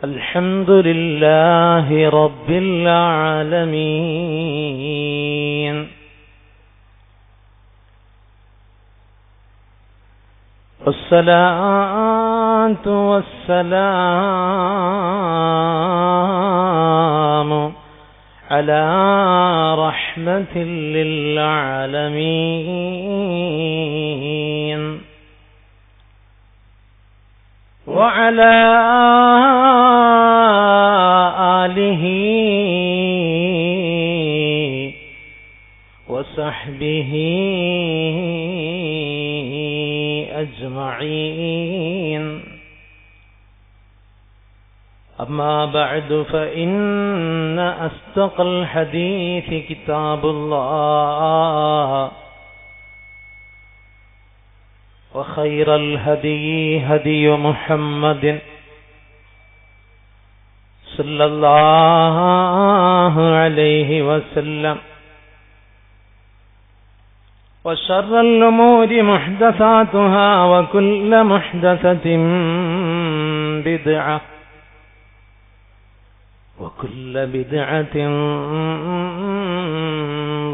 الحمد لله رب العالمين والصلاة والسلام على رحمة للعالمين وعلى آله وصحبه أجمعين. أما بعد فإن أصدق الحديث كتاب الله وخير الهدي هدي محمد صلى الله عليه وسلم وشر الأمور محدثاتها وكل محدثة بدعة وكل بدعة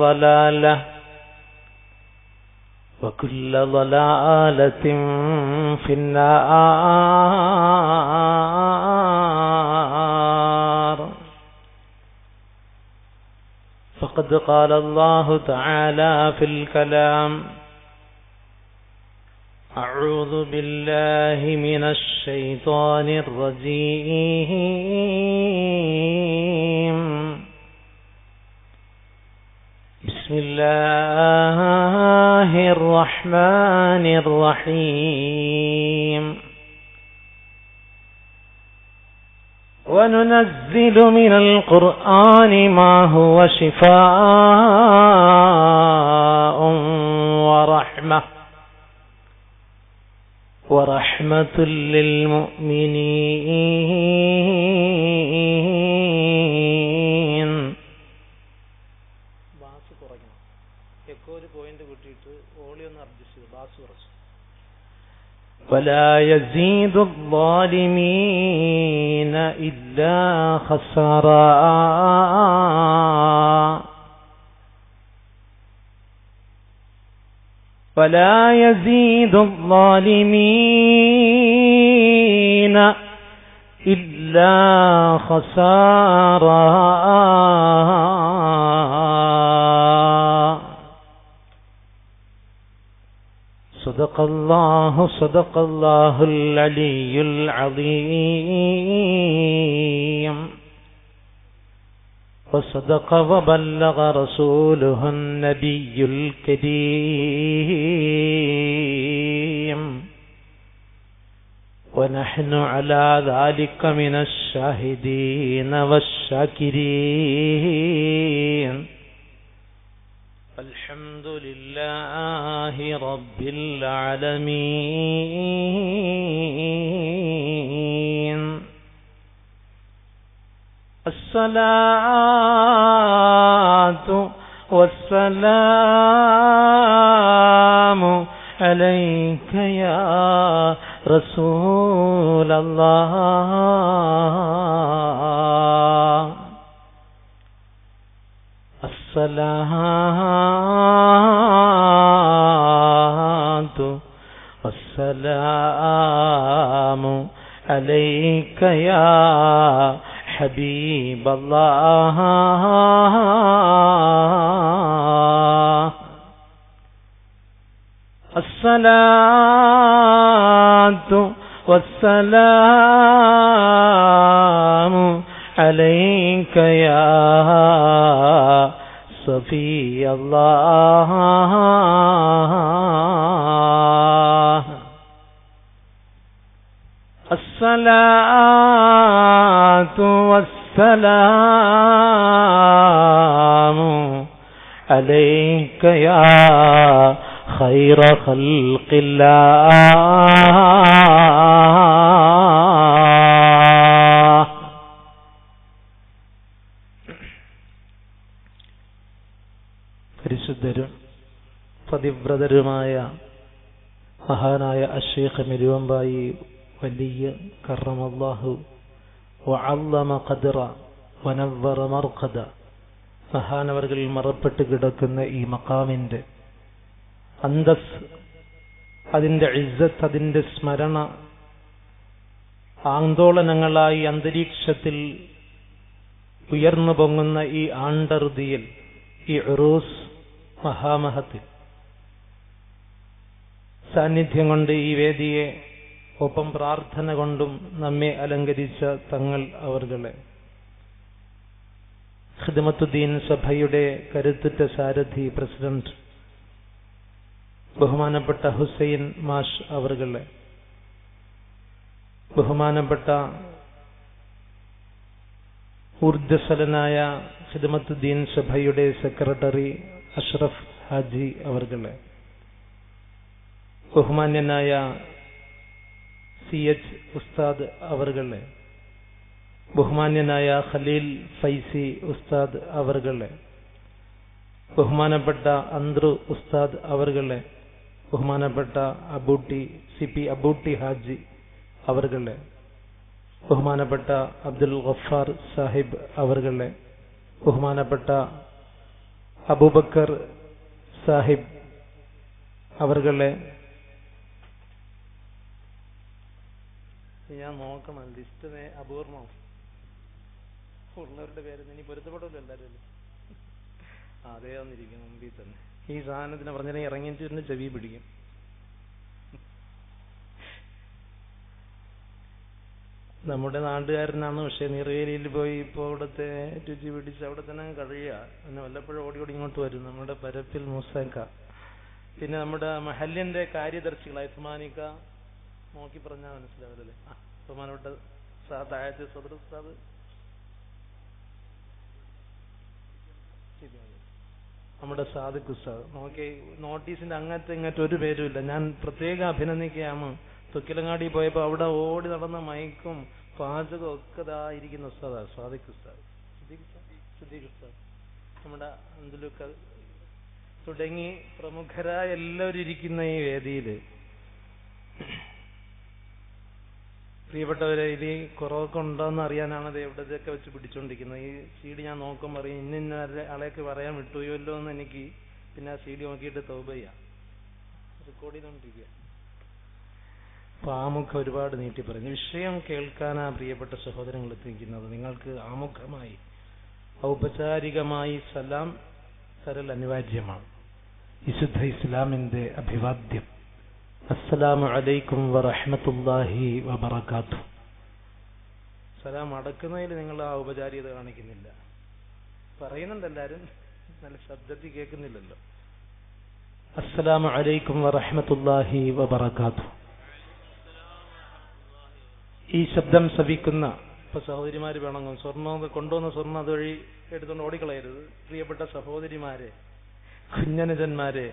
ضلالة وكل ضلالة في النار. فقد قال الله تعالى في الكلام: أعوذ بالله من الشيطان الرجيم. بسم الله الرحمن الرحيم. وننزل من القرآن ما هو شفاء ورحمة للمؤمنين. ولا يزيد الظالمين إلا خسارا. ولا يزيد الظالمين إلا خسارا. صدق الله العلي العظيم. وصدق وبلغ رسوله النبي الكريم. ونحن على ذلك من الشاهدين والشاكرين. الحمد لله رب العالمين. الصلاة والسلام عليك يا رسول الله. الصلاة والسلام عليك يا حبيب الله. الصلاة والسلام عليك يا صفي الله. الصلاة والسلام عليك يا خير خلق الله. പരിശുദ്ധരും പതിവ്രതരുമായ മഹാനായ അശ്ശൈഖ് മെരുവമ്പായി വലിയ കറമല്ലാഹു വഅല്ലമ ഖദ്റ വനവ്വറ മർഖദ മഹാനവർകൾ മറപ്പെട്ട് കിടക്കുന്ന ഈ മഖാമിന്റെ അന്തസ്, അതിന്റെ ഇസ്സത്ത്, അതിന്റെ സ്മരണ ആന്തോളനങ്ങളായി അന്തരീക്ഷത്തിൽ ഉയർന്നു പൊങ്ങുന്ന ഈ ആണ്ടറുതിയിൽ, ഈ ഉറൂസ് മഹാമഹത്തിൽ സാന്നിധ്യം കൊണ്ട് ഈ വേദിയെ ഒപ്പം പ്രാർത്ഥന കൊണ്ടും നമ്മെ അലങ്കരിച്ച തങ്ങൾ അവർകളെ, ഖിദ്മത്തുദ്ദീൻ സഭയുടെ കരുത്തുറ്റ സാരഥി പ്രസിഡന്റ് ബഹുമാനപ്പെട്ട ഹുസൈൻ മാഷ് അവർകളെ, ബഹുമാനപ്പെട്ട ഊർജ്ജസ്വലനായ ഖിദ്മത്തുദ്ദീൻ സഭയുടെ സെക്രട്ടറി അഷ്റഫ് ഹാജി അവർകളെ, ബഹുമാന്യനായ CH ഉസ്താദ് അവർകളെ, ബഹുമാന്യനായ ഖലീൽ ഫൈസി ഉസ്താദ് അവർകളെ, ബഹുമാനപ്പെട്ട അന്ത്രു ഉസ്താദ് അവർകളെ, ബഹുമാനപ്പെട്ട അബൂട്ടി CP അബൂട്ടി ഹാജി അവർകളെ, ബഹുമാനപ്പെട്ട അബ്ദുൽ ഗഫാർ സാഹിബ് അവർകളെ, ബഹുമാനപ്പെട്ട അബൂബക്കർ സാഹിബ് അവർകളെ, ഞാൻ നോക്കണം ലിസ്റ്റ് അപൂർണം ഉള്ളവരുടെ പേര് ഇനി പൊരുത്തപ്പെടില്ല എല്ലാവരും. അതേ വന്നിരിക്കും മുമ്പിൽ തന്നെ. ഈ സാധനത്തിന് പറഞ്ഞാൽ ഇറങ്ങിയിട്ട് ചെവി പിടിക്കും. നമ്മുടെ നാട്ടുകാരനാണ്, പക്ഷെ നിറവേലിയിൽ പോയി ഇപ്പോൾ അവിടുത്തെ രുചി പിടിച്ച് അവിടെ തന്നെ കഴിയുക. പിന്നെ വല്ലപ്പോഴും ഓടി ഓടി ഇങ്ങോട്ട് വരും. നമ്മുടെ പരപ്പിൽ മൂസാക്ക, പിന്നെ നമ്മുടെ മഹല്ലിന്റെ കാര്യദർശികളായ ഉസ്മാനിക്ക, നോക്കി പറഞ്ഞാൽ മനസ്സിലാവില്ലല്ലേ. ബഹുമാനപ്പെട്ട താഴത്തെ സദർ ഉസ്താദ്, നമ്മുടെ സാദിഖ് ഉസ്താദ്. നോക്കി നോട്ടീസിന്റെ അങ്ങനത്തെ ഇങ്ങനത്തെ ഒരു പേരുമില്ല. ഞാൻ പ്രത്യേകം അഭിനന്ദിക്കുകയാണ്. തുക്കിലങ്ങാടി പോയപ്പോ അവിടെ ഓടി നടന്ന മൈക്കും പാചകം ഒക്കെ ഇതായിരിക്കുന്ന ഉസ്താദാണ് സാദിഖ് ഉസ്താദ്, സിദ്ദീഖ് ഉസ്താദ്, നമ്മുടെ അന്തുലുക്ക തുടങ്ങി പ്രമുഖരായ എല്ലാവരും ഇരിക്കുന്ന ഈ വേദിയില്. പ്രിയപ്പെട്ടവരെ, ഇത് കുറവൊക്കെ ഉണ്ടോന്ന് അറിയാനാണ് അത് എവിടത്തെയൊക്കെ വെച്ച് പിടിച്ചോണ്ടിരിക്കുന്നത്. ഈ CD ഞാൻ നോക്കുമ്പോൾ പറയും ഇന്ന ആളെയൊക്കെ പറയാൻ വിട്ടുപോയല്ലോ എന്ന് എനിക്ക് പിന്നെ ആ CD നോക്കിയിട്ട് തൗബ ചെയ്യാം. റെക്കോർഡ് ചെയ്തോണ്ടിരിക്കുക. അപ്പൊ ആമുഖം ഒരുപാട് നീട്ടി പറഞ്ഞു. വിഷയം കേൾക്കാനാ പ്രിയപ്പെട്ട സഹോദരങ്ങൾ എത്തിക്കുന്നത്. നിങ്ങൾക്ക് ആമുഖമായി ഔപചാരികമായി സലാം തരൽ അനിവാര്യമാണ്. വിശുദ്ധ ഇസ്ലാമിന്റെ അഭിവാദ്യം, അസ്സലാമു അലൈക്കും വറഹ്മത്തുള്ളാഹി വബറകാതുഹു. സലാം അടക്കുന്നതിൽ നിങ്ങൾ ആ ഔപചാരികത കാണിക്കുന്നില്ല. പറയുന്നുണ്ട് എല്ലാരും, നല്ല ശബ്ദത്തിൽ കേൾക്കുന്നില്ലല്ലോ. അസ്സലാമു അലൈക്കും വറഹ്മത്തുള്ളാഹി വബറകാതുഹു. ഈ ശബ്ദം ശ്രവിക്കുന്ന ഇപ്പൊ സഹോദരിമാര് വേണമെങ്കിൽ സ്വർണ്ണം കൊണ്ടുവന്ന സ്വർണ്ണം അതുവഴി എടുത്തുകൊണ്ട് ഓടിക്കളയരുത്. പ്രിയപ്പെട്ട സഹോദരിമാരെ, കുഞ്ഞനുജന്മാരെ,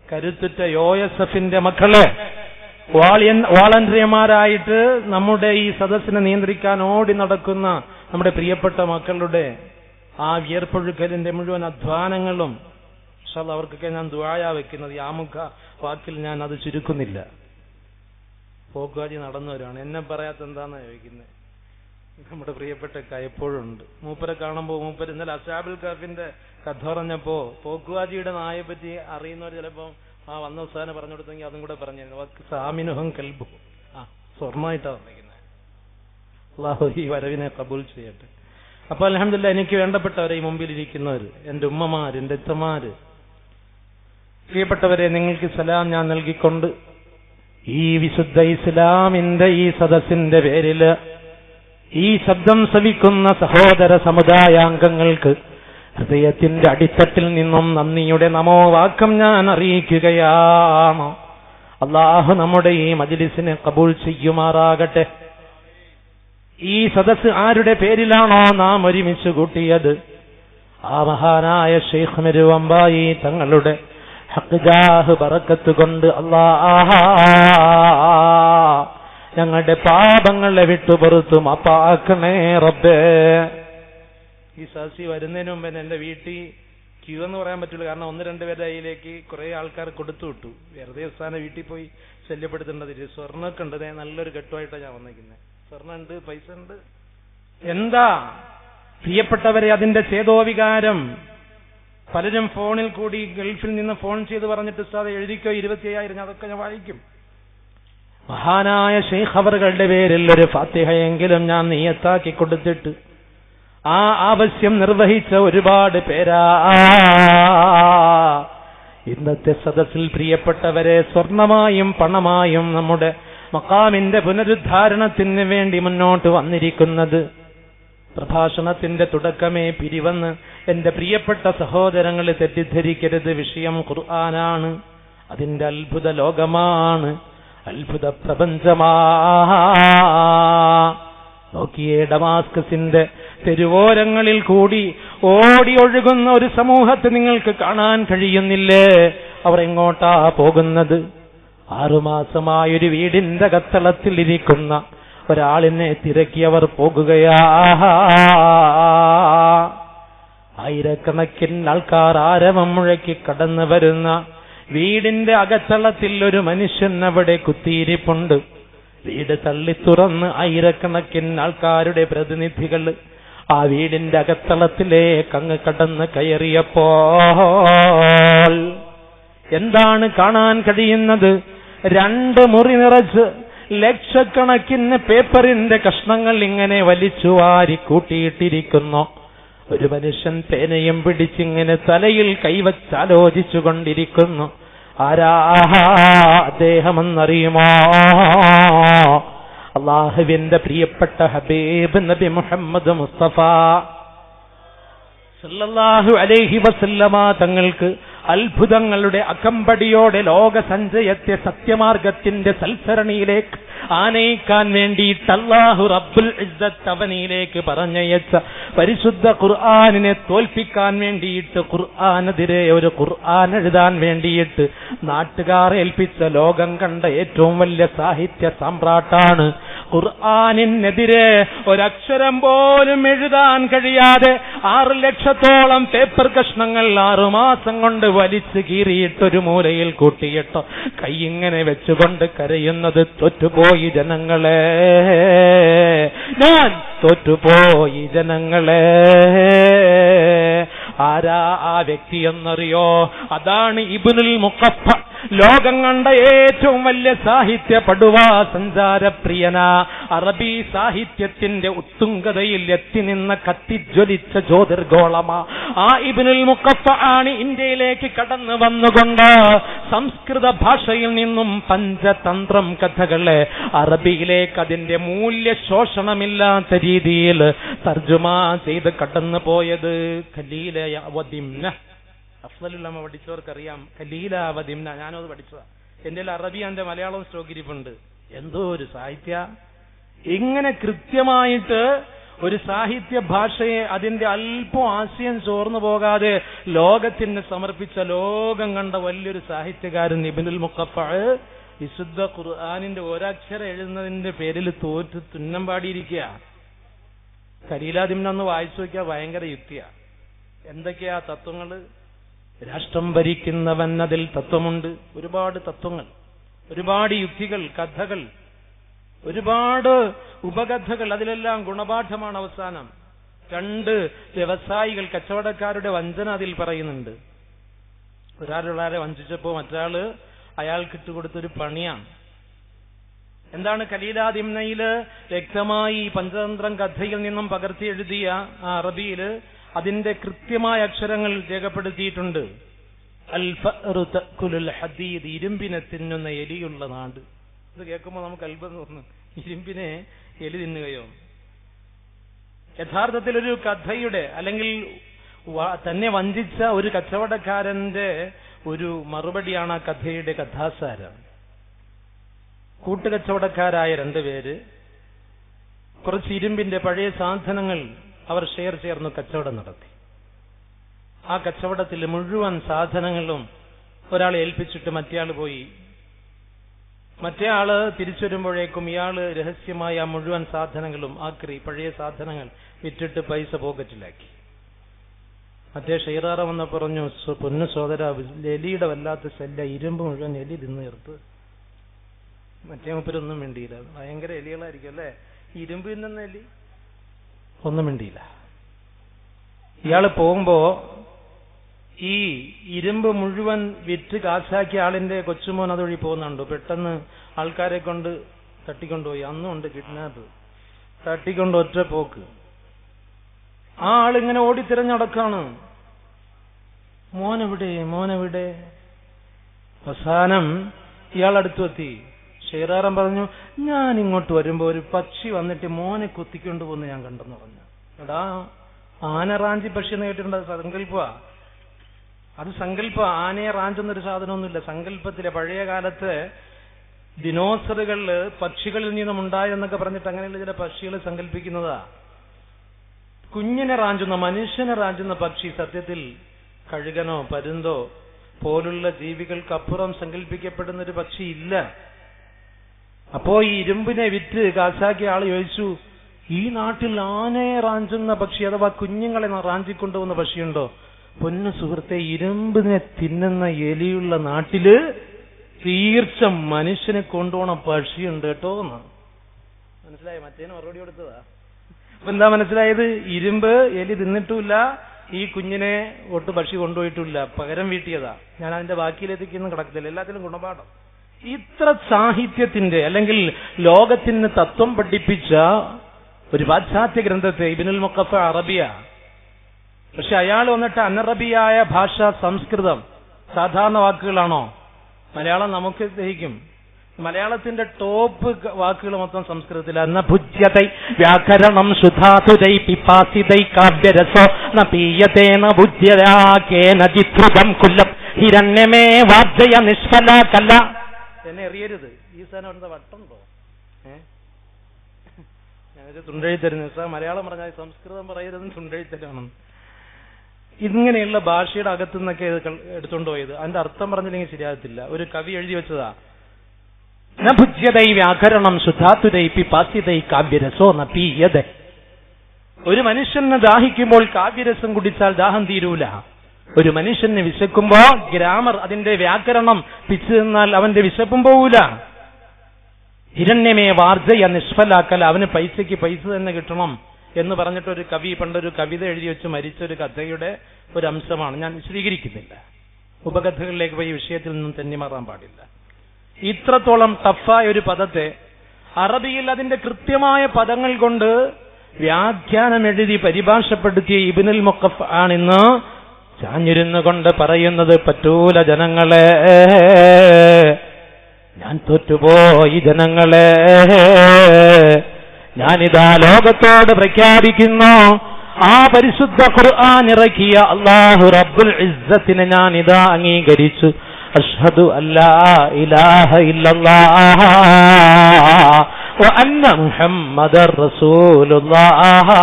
കരുത്തുറ്റ OSFന്റെ മക്കളെ, വാളണ്ടിയർമാരായിട്ട് നമ്മുടെ ഈ സദസ്സിനെ നിയന്ത്രിക്കാൻ ഓടി നടക്കുന്ന നമ്മുടെ പ്രിയപ്പെട്ട മക്കളുടെ ആ വിയർപ്പൊഴുക്കലിന്റെ മുഴുവൻ അധ്വാനങ്ങളും അവർക്കൊക്കെ ഞാൻ ദുആയാ വെക്കുന്നത്. ഈ ആമുഖ വാക്കിൽ ഞാൻ അത് ചുരുക്കുന്നില്ല. പോക്കുവാജി നടന്നവരാണ്. എന്നെ പറയാത്ത എന്താന്ന് ചോദിക്കുന്നത്. നമ്മുടെ പ്രിയപ്പെട്ട എപ്പോഴും ഉണ്ട്. മൂപ്പരെ കാണുമ്പോൾ മൂപ്പര് ഇന്നലെ അസ്ഹാബുൽ കഹ്ഫിന്റെ കഥ പറഞ്ഞപ്പോ പോക്കുവാജിയുടെ നായെ പറ്റി അറിയുന്നവർ ചിലപ്പം ആ വന്ന ഉസ്താദിനെ പറഞ്ഞു കൊടുത്തെങ്കിൽ അതും കൂടെ പറഞ്ഞിരുന്നു. സാമിനുഹം കൽബു, സ്വർണ്ണമായിട്ടാണ് പറഞ്ഞിരിക്കുന്നത്. അല്ലാഹു ഈ വരവിനെ കബൂൽ ചെയ്യട്ടെ. അപ്പൊ അൽഹംദുലില്ലാഹ്, എനിക്ക് വേണ്ടപ്പെട്ടവരെ ഈ മുമ്പിലിരിക്കുന്നവർ, എന്റെ ഉമ്മമാര്, എന്റെ അച്ഛന്മാര്, പ്രിയപ്പെട്ടവരെ, നിങ്ങൾക്ക് സലാം ഞാൻ നൽകിക്കൊണ്ട് ഈ വിശുദ്ധ ഇസ്ലാമിന്റെ ഈ സദസ്സിന്റെ പേരില് ഈ ശബ്ദം ശ്രവിക്കുന്ന സഹോദര സമുദായാംഗങ്ങൾക്ക് ഹൃദയത്തിന്റെ അടിത്തട്ടിൽ നിന്നും നന്ദിയുടെ നമോവാക്കം ഞാൻ അറിയിക്കുകയാണ്. അല്ലാഹു നമ്മുടെ ഈ മജ്ലിസിനെ കബൂൽ ചെയ്യുമാറാകട്ടെ. ഈ സദസ്സ് ആരുടെ പേരിലാണോ നാം ഒരുമിച്ച് കൂട്ടിയത്, ആ മഹാനായ ശൈഖ് മെരുവമ്പായി തങ്ങളുടെ ഹഖ് ജാഹ് ബറക്കത്ത് കൊണ്ട് അല്ലാഹ് ഞങ്ങളുടെ പാപങ്ങളെ വിട്ടുപുറത്തു മാപ്പാക്കണേ റബ്ബേ. ഈ സദസ്സി വരുന്നതിന് മുമ്പ് എന്റെ വീട്ടിൽ ക്യൂ എന്ന് പറയാൻ പറ്റില്ല, കാരണം 1-2 പേരുടെ കയ്യിലേക്ക് കുറെ ആൾക്കാർ കൊടുത്തു വിട്ടു. വെറുതെ ഉസ്താദിനെ വീട്ടിൽ പോയി ശല്യപ്പെടുത്തേണ്ടതില്ല. സ്വർണ്ണമൊക്കെ ഉണ്ട്, നല്ലൊരു കെട്ടുമായിട്ടാണ് ഞാൻ വന്നിരിക്കുന്നത്. സ്വർണ്ണം ഉണ്ട്, പൈസ ഉണ്ട്. എന്താ പ്രിയപ്പെട്ടവരെ അതിന്റെ ചേതോവികാരം? പലരും ഫോണിൽ കൂടി ഗൾഫിൽ നിന്ന് ഫോൺ ചെയ്ത് പറഞ്ഞിട്ട് ഉസ്താദ് എഴുതിക്കോ 25,000, അതൊക്കെ ഞാൻ വായിക്കും. മഹാനായ ശൈഖ് അവറുകളുടെ പേരിൽ ഒരു ഫാത്തിഹയെങ്കിലും ഞാൻ നിയത്താക്കി കൊടുത്തിട്ട് ആ ആവശ്യം നിർവഹിച്ച ഒരുപാട് പേരാ ഇന്നത്തെ സദസ്സിൽ പ്രിയപ്പെട്ടവരെ സ്വർണമായും പണമായും നമ്മുടെ മഖാമിന്റെ പുനരുദ്ധാരണത്തിന് വേണ്ടി മുന്നോട്ട് വന്നിരിക്കുന്നത്. പ്രഭാഷണത്തിന്റെ തുടക്കമേ പിരിവന്ന് എന്റെ പ്രിയപ്പെട്ട സഹോദരങ്ങളെ തെറ്റിദ്ധരിക്കരുത്. വിഷയം ഖുർആനാണ്, അതിന്റെ അത്ഭുത ലോകമാണ്, അത്ഭുത പ്രപഞ്ചമാ. നോക്കിയേ, ഡമാസ്കസിന്റെ തെരുവോരങ്ങളിൽ കൂടി ഓടി ഒഴുകുന്ന ഒരു സമൂഹത്തെ നിങ്ങൾക്ക് കാണാൻ കഴിയുന്നില്ലേ? അവർ എങ്ങോട്ടാ പോകുന്നത്? 6 മാസമായൊരു വീടിന്റെ കത്തളത്തിലിരിക്കുന്ന ഒരാളിനെ തിരക്കി അവർ പോകുകയാ. ആയിരക്കണക്കിന് ആൾക്കാർ ആരവം മുഴക്കി കടന്നു വരുന്ന വീടിന്റെ അകത്തളത്തിൽ ഒരു മനുഷ്യൻ അവിടെ കുത്തിയിരിപ്പുണ്ട്. വീട് തള്ളി തുറന്ന് ആയിരക്കണക്കിന് ആൾക്കാരുടെ പ്രതിനിധികൾ ആ വീടിന്റെ അകത്തളത്തിലേക്ക് അങ്ങ് കടന്ന് കയറിയപ്പോൾ എന്താണ് കാണാൻ കഴിയുന്നത്? 2 മുറി നിറച്ച് ലക്ഷക്കണക്കിന് പേപ്പറിന്റെ കഷ്ണങ്ങൾ ഇങ്ങനെ വലിച്ചു വാരി കൂട്ടിയിട്ടിരിക്കുന്നു. ഒരു മനുഷ്യൻ പേനയും പിടിച്ചിങ്ങനെ തലയിൽ കൈവച്ചാലോചിച്ചു കൊണ്ടിരിക്കുന്നു. ആരാ അദ്ദേഹമെന്നറിയുമോ? അല്ലാഹുവിന്റെ പ്രിയപ്പെട്ട ഹബീബ് നബി മുഹമ്മദ് മുസ്തഫ സല്ലല്ലാഹു അലൈഹി വസല്ലമ തങ്ങൾക്ക് അത്ഭുതങ്ങളുടെ അകമ്പടിയോടെ ലോകസഞ്ചയത്തെ സത്യമാർഗത്തിന്റെ സൽസരണിയിലേക്ക് ആനയിക്കാൻ വേണ്ടിയിട്ട് അല്ലാഹു റബ്ബുൽ ഇസ്സത്ത് അവനിലേക്ക് പറഞ്ഞയച്ച പരിശുദ്ധ ഖുർആനിനെ തോൽപ്പിക്കാൻ വേണ്ടിയിട്ട്, ഖുർആനെതിരെ ഒരു ഖുർആൻ എഴുതാൻ വേണ്ടിയിട്ട് നാട്ടുകാർ ഏൽപ്പിച്ച ലോകം കണ്ട ഏറ്റവും വലിയ സാഹിത്യ സാമ്രാട്ടാണ്. ഖുർആനിനെതിരെ ഒരക്ഷരം പോലും എഴുതാൻ കഴിയാതെ 6 ലക്ഷത്തോളം പേപ്പർ കഷ്ണങ്ങൾ 6 മാസം കൊണ്ട് വലിച്ചു കീറിയിട്ടൊരു മൂലയിൽ കൂട്ടിയിട്ടോ കൈ ഇങ്ങനെ വെച്ചുകൊണ്ട് കരയുന്നത്, തോറ്റുപോയി ജനങ്ങളെ, ഞാൻ തോറ്റുപോയി ജനങ്ങളെ. ആരാ ആ വ്യക്തി എന്നറിയോ? അതാണ് ഇബ്നുൽ മുഖഫ, ലോകം കണ്ട ഏറ്റവും വലിയ സാഹിത്യ പടുവാ, സഞ്ചാരപ്രിയന, അറബി സാഹിത്യത്തിന്റെ ഉത്തുംഗതയിൽ എത്തി നിന്ന കത്തിജ്വലിച്ച ജ്യോതിർഗോളമാ ആ ഇബ്നുൽ മുഖഫ ആണ് ഇന്ത്യയിലേക്ക് കടന്നു വന്നുകൊണ്ട് സംസ്കൃത ഭാഷയിൽ നിന്നും പഞ്ചതന്ത്രം കഥകളെ അറബിയിലേക്ക് അതിന്റെ മൂല്യ ശോഷണമില്ലാത്ത രീതിയിൽ തർജുമ ചെയ്ത് കടന്നു പോയത്. ഖലീലവദിംന, അഫ്ളലുൽ പഠിച്ചവർക്കറിയാം. ഖലീലവദിംന, ഞാനത് പഠിച്ചതാ. എന്റെ അറബി എന്റെ മലയാളം സ്റ്റോക്കിരിപ്പുണ്ട്. എന്തോ ഒരു സാഹിത്യ, ഇങ്ങനെ കൃത്യമായിട്ട് ഒരു സാഹിത്യ ഭാഷയെ അതിന്റെ അല്പം ആശയം ചോർന്നു പോകാതെ ലോകത്തിന് സമർപ്പിച്ച ലോകം കണ്ട വലിയൊരു സാഹിത്യകാരൻ ഇബ്നുൽ മുഖഫ വിശുദ്ധ ഖുർആനിന്റെ ഒരക്ഷരം എഴുതുന്നതിന്റെ പേരിൽ തോറ്റ് തുന്നം പാടിയിരിക്കുക. ഖലീലദിംന ഒന്ന് വായിച്ചു നോക്കിയാൽ ഭയങ്കര യുക്തിയാ. എന്തൊക്കെയാ തത്വങ്ങള്? രാഷ്ട്രം ഭരിക്കുന്നവൻ, അതിൽ തത്വമുണ്ട്. ഒരുപാട് തത്വങ്ങൾ, ഒരുപാട് യുക്തികൾ, കഥകൾ, ഒരുപാട് ഉപകഥകൾ, അതിലെല്ലാം ഗുണപാഠമാണ് അവസാനം. 2 വ്യവസായികൾ, കച്ചവടക്കാരുടെ വഞ്ചന അതിൽ പറയുന്നുണ്ട്. ഒരാളെ വഞ്ചിച്ചപ്പോ മറ്റൊരാള് അയാൾക്ക് ഇട്ടുകൊടുത്തൊരു പണിയാണ്. എന്താണ് ഖലീലദിംനയില് വ്യക്തമായി പഞ്ചതന്ത്രം കഥയിൽ നിന്നും പകർത്തി എഴുതിയ ആ അറബിയില് അതിന്റെ കൃത്യമായ അക്ഷരങ്ങൾ രേഖപ്പെടുത്തിയിട്ടുണ്ട്. അൽ ഫഅറു തഅകുലുൽ ഹദീദ്, ഇരുമ്പിനെ തിന്നുന്ന എലിയുള്ള നാട്. ഇത് കേൾക്കുമ്പോൾ നമുക്ക് അത്ഭുതം തോന്നുന്നു. ഇരുമ്പിനെ എലി തിന്നുകയോ? യഥാർത്ഥത്തിൽ ഒരു കഥയുടെ, അല്ലെങ്കിൽ തന്നെ വഞ്ചിച്ച ഒരു കച്ചവടക്കാരന്റെ ഒരു മറുപടിയാണ് ആ കഥയുടെ കഥാസാരം. കൂട്ടുകച്ചവടക്കാരായ 2 പേര് കുറച്ച് ഇരുമ്പിന്റെ പഴയ സാധനങ്ങൾ അവർ ചേർന്ന് കച്ചവടം നടത്തി. ആ കച്ചവടത്തിൽ മുഴുവൻ സാധനങ്ങളും ഒരാളെ ഏൽപ്പിച്ചിട്ട് മറ്റേയാൾ പോയി. മറ്റേ ആള് തിരിച്ചു വരുമ്പോഴേക്കും ഇയാള് രഹസ്യമായി ആ മുഴുവൻ സാധനങ്ങളും പഴയ സാധനങ്ങൾ വിറ്റിട്ട് പൈസ പോക്കറ്റിലാക്കി. മറ്റേ ഷെയ്റാറ വന്ന പറഞ്ഞു, പൊന്നു സോദര, എലിയുടെ വല്ലാത്ത ശല്യ, ഇരുമ്പ് മുഴുവൻ എലി തിന്ന് ചേർത്ത്. മറ്റേ മുപ്പരൊന്നും വേണ്ടിയില്ല, ഭയങ്കര എലികളായിരിക്കും അല്ലേ, ഇരുമ്പ് തിന്നുന്ന എലി ഒന്നും വേണ്ടിയില്ല. ഇയാള് പോകുമ്പോ ഈ ഇരുമ്പ് മുഴുവൻ വിറ്റ് കാശാക്കിയ ആളിന്റെ കൊച്ചുമോൻ അതുവഴി പോകുന്നുണ്ട്. പെട്ടെന്ന് ആൾക്കാരെ കൊണ്ട് തട്ടിക്കൊണ്ടുപോയി. അന്നും ഉണ്ട് കിഡ്നാപ്പ്. തട്ടിക്കൊണ്ട് ഒറ്റ പോക്ക്. ആ ആളിങ്ങനെ ഓടിത്തിരഞ്ഞടക്കാണ്, മോനെവിടെ മോനെവിടെ. അവസാനം ഇയാളടുത്തെത്തി. ഷെയ്റാറൻ പറഞ്ഞു, ഞാൻ ഇങ്ങോട്ട് വരുമ്പോ ഒരു പക്ഷി വന്നിട്ട് മോനെ കുത്തിക്കൊണ്ടു പോകുന്ന ഞാൻ കണ്ടെന്ന് പറഞ്ഞു. എടാ, ആന റാഞ്ചി പക്ഷി എന്ന് കേട്ടിട്ടുണ്ട്, സങ്കല്പ. അത് സങ്കല്പ. ആനയെ റാഞ്ചുന്നൊരു സാധനമൊന്നുമില്ല. സങ്കല്പത്തിലെ പഴയ കാലത്ത് ദിനോസറുകളില് പക്ഷികളിൽ നിന്നും ഉണ്ടായെന്നൊക്കെ പറഞ്ഞിട്ട് അങ്ങനെയുള്ള ചില പക്ഷികൾ സങ്കല്പിക്കുന്നതാ. കുഞ്ഞിനെ റാഞ്ചുന്ന, മനുഷ്യനെ റാഞ്ചുന്ന പക്ഷി സത്യത്തിൽ കഴുകനോ പരുന്തോ പോലുള്ള ജീവികൾക്കപ്പുറം സങ്കല്പിക്കപ്പെടുന്ന ഒരു പക്ഷി ഇല്ല. അപ്പോ ഈ ഇരുമ്പിനെ വിറ്റ് കാശാക്കിയ ആള് ചോദിച്ചു, ഈ നാട്ടിൽ ആനയെ റാഞ്ചുന്ന പക്ഷി അഥവാ കുഞ്ഞുങ്ങളെ റാഞ്ചിക്കൊണ്ടുപോകുന്ന പക്ഷിയുണ്ടോ? പൊന്നു സുഹൃത്തെ, ഇരുമ്പിനെ തിന്നുന്ന എലിയുള്ള നാട്ടില് തീർച്ച മനുഷ്യനെ കൊണ്ടുപോണ പക്ഷിയുണ്ട് കേട്ടോ എന്ന് മനസ്സിലായി. മറ്റേന് മറുപടി കൊടുത്തതാ. അപ്പൊ എന്താ മനസ്സിലായത്? ഇരുമ്പ് എലി തിന്നിട്ടുമില്ല, ഈ കുഞ്ഞിനെ ഒട്ട് പക്ഷി കൊണ്ടുപോയിട്ടില്ല, പകരം വീട്ടിയതാ. ഞാൻ അതിന്റെ ബാക്കിയിലെത്തിക്കൊന്നും കിടക്കത്തില്ല, എല്ലാത്തിലും ഗുണപാഠം. ഇത്ര സാഹിത്യത്തിന്റെ അല്ലെങ്കിൽ ലോകത്തിന് തത്വം പഠിപ്പിച്ച ഒരു പാശ്ചാത്യ ഗ്രന്ഥത്തെ ഇബ്നുൽ മുഖഫ അറബിയ. പക്ഷെ അയാൾ വന്നിട്ട് അനറബിയായ ഭാഷ സംസ്കൃതം. സാധാരണ വാക്കുകളാണോ? മലയാളം നമുക്ക് ദഹിക്കും. മലയാളത്തിന്റെ ടോപ്പ് വാക്കുകൾ മൊത്തം സംസ്കൃതത്തിലാണ്. ഭുജ്യതൈ വ്യാകരണം ശുദ്ധാതുരൈ പിപാസിതൈ കാവ്യരസോ നപീയതേന ബുദ്ധ്യരാകേന ജിത്രുതം കുല്ലം ഹിരണ്യമേ വാജ്ജയ നിഷ്ഫല കല. എന്നെ എറിയരുത്, ഈ സാധനം എന്താ വട്ടുണ്ടോ? ഞാനൊരു തുണ്ടെഴുത്തരുന്നു സാർ. മലയാളം പറഞ്ഞാൽ സംസ്കൃതം പറയരുതെന്ന് തുണ്ടെഴുത്തരാണെന്ന്. ഇങ്ങനെയുള്ള ഭാഷയുടെ അകത്തു നിന്നൊക്കെ എടുത്തുകൊണ്ട് പോയത്. അതിന്റെ അർത്ഥം പറഞ്ഞില്ലെങ്കിൽ ശരിയാകത്തില്ല. ഒരു കവി എഴുതി വെച്ചതാ, നഭുജ്യതൈ വ്യാകരണം ശുദ്ധാതുരൈ പിപാസിതൈ കാവ്യരസോ നപീയത. ഒരു മനുഷ്യന് ദാഹിക്കുമ്പോൾ കാവ്യരസം കുടിച്ചാൽ ദാഹം തീരൂല. ഒരു മനുഷ്യന് വിശക്കുമ്പോ ഗ്രാമർ, അതിന്റെ വ്യാകരണം പിച്ചു നിന്നാൽ അവന്റെ വിശപ്പും പോവൂല. ഹിരണ്യമേ വാർജയ നിഷ്ഫലാക്കൽ, അവന് പൈസയ്ക്ക് പൈസ തന്നെ കിട്ടണം എന്ന് പറഞ്ഞിട്ടൊരു കവി പണ്ടൊരു കവിത എഴുതി വെച്ച് മരിച്ചൊരു കഥയുടെ ഒരു അംശമാണ്. ഞാൻ വിശദീകരിക്കുന്നില്ല, ഉപകഥകളിലേക്ക് പോയി വിഷയത്തിൽ നിന്നും തന്നെ മാറാൻ പാടില്ല. ഇത്രത്തോളം ടഫായ ഒരു പദത്തെ അറബിയിൽ അതിന്റെ കൃത്യമായ പദങ്ങൾ കൊണ്ട് വ്യാഖ്യാനം എഴുതി പരിഭാഷപ്പെടുത്തിയ ഇബ്നുൽ മുഖഫ് ആണിന്ന് ചാഞ്ഞിരുന്നു കൊണ്ട് പറയുന്നത്, പറ്റൂല ജനങ്ങളെ, ഞാൻ തോറ്റുപോയി ജനങ്ങളെ, ഞാനിതാ ലോകത്തോട് പ്രഖ്യാപിക്കുന്നു, ആ പരിശുദ്ധ ഖുർആൻ ഇറക്കിയ അല്ലാഹു റബ്ബുൽ ഇസ്സത്തിനെ ഞാനിതാ അംഗീകരിച്ചു. അഷ്ഹദു അല്ലാ ഇലാഹ ഇല്ലല്ലാഹ് വ അന്ന മുഹമ്മദർ റസൂലുള്ളാഹ്.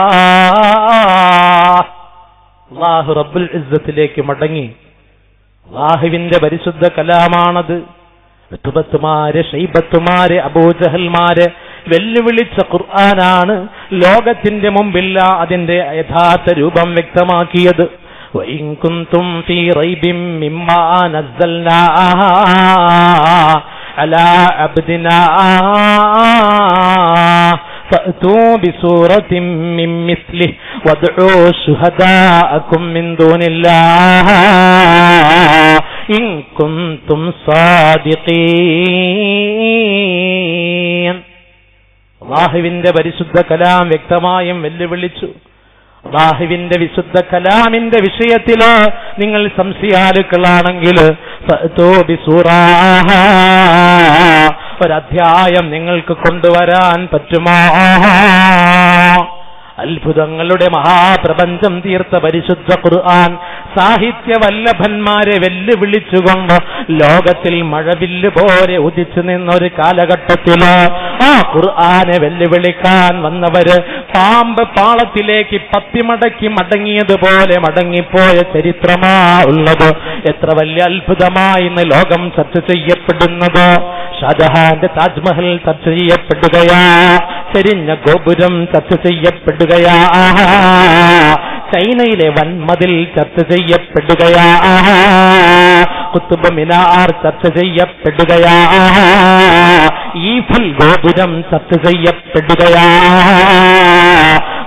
അല്ലാഹു റബ്ബുൽ ഇസ്സത്തിലേക്ക് മടങ്ങി. അല്ലാഹുവിന്റെ പരിശുദ്ധ കലാമാണത്. ഉത്ബത്തുമാര്, ഷൈബത്തുമാര്, അബൂജഹൽമാര് വെല്ലുവിളിച്ച ഖുർആനാണ് ലോകത്തിന്റെ മുമ്പില്ല അതിന്റെ യഥാർത്ഥ രൂപം വ്യക്തമാക്കിയത്. വഇൻ കുൻതും ഫീ റൈബിൻ മിമ്മാ നസ്സൽനാ അലാ അബ്ദിനാ ഫഅ്തൂ ബിസൂറത്തിൻ മിൻ മിസ്ലിഹി വദ്ഉ ശുഹദാഅകും മിൻ ദൂനില്ലാഹ് ഇൻ കുൻതും സാദിഖീൻ. അല്ലാഹുവിന്റെ പരിശുദ്ധ കലാം വ്യക്തമായും വെല്ലുവിളിച്ചു. അല്ലാഹുവിന്റെ വിശുദ്ധ കലാമിന്റെ വിഷയത്തില് നിങ്ങൾ സംശയാലുക്കളാണെങ്കിൽ ഒരധ്യായം നിങ്ങൾക്ക് കൊണ്ടുവരാൻ പറ്റുമോ? അത്ഭുതങ്ങളുടെ മഹാപ്രപഞ്ചം തീർത്ത പരിശുദ്ധ ഖുർആൻ സാഹിത്യ വല്ലഭന്മാരെ വെല്ലുവിളിച്ചുകൊണ്ട് ലോകത്തിൽ മഴവില്ല് പോലെ ഉദിച്ചു നിന്നൊരു കാലഘട്ടത്തില് ആ ഖുർആനെ വെല്ലുവിളിക്കാൻ വന്നവര് പാമ്പ് പാളത്തിലേക്ക് പത്തിമടക്കി മടങ്ങിയതുപോലെ മടങ്ങിപ്പോയ ചരിത്രമാ ഉള്ളത്. എത്ര വലിയ അത്ഭുതമായി ഇന്ന് ലോകം ചർച്ച ചെയ്യപ്പെടുന്നത്. ഷാജഹാന്റെ താജ്മഹൽ ചർച്ച ചെയ്യപ്പെടുകയാ, ചെരിഞ്ഞ ഗോപുരം ചർച്ച ചെയ്യപ്പെടുകയാ, ചൈനയിലെ വൻമതിൽ ചർച്ച ചെയ്യപ്പെടുകയാ, ഖുത്ബ് മിനാർ ചർച്ച ചെയ്യപ്പെടുകയാ, ഈഫൽ ഗോപുരം ചർച്ച ചെയ്യപ്പെടുകയാ.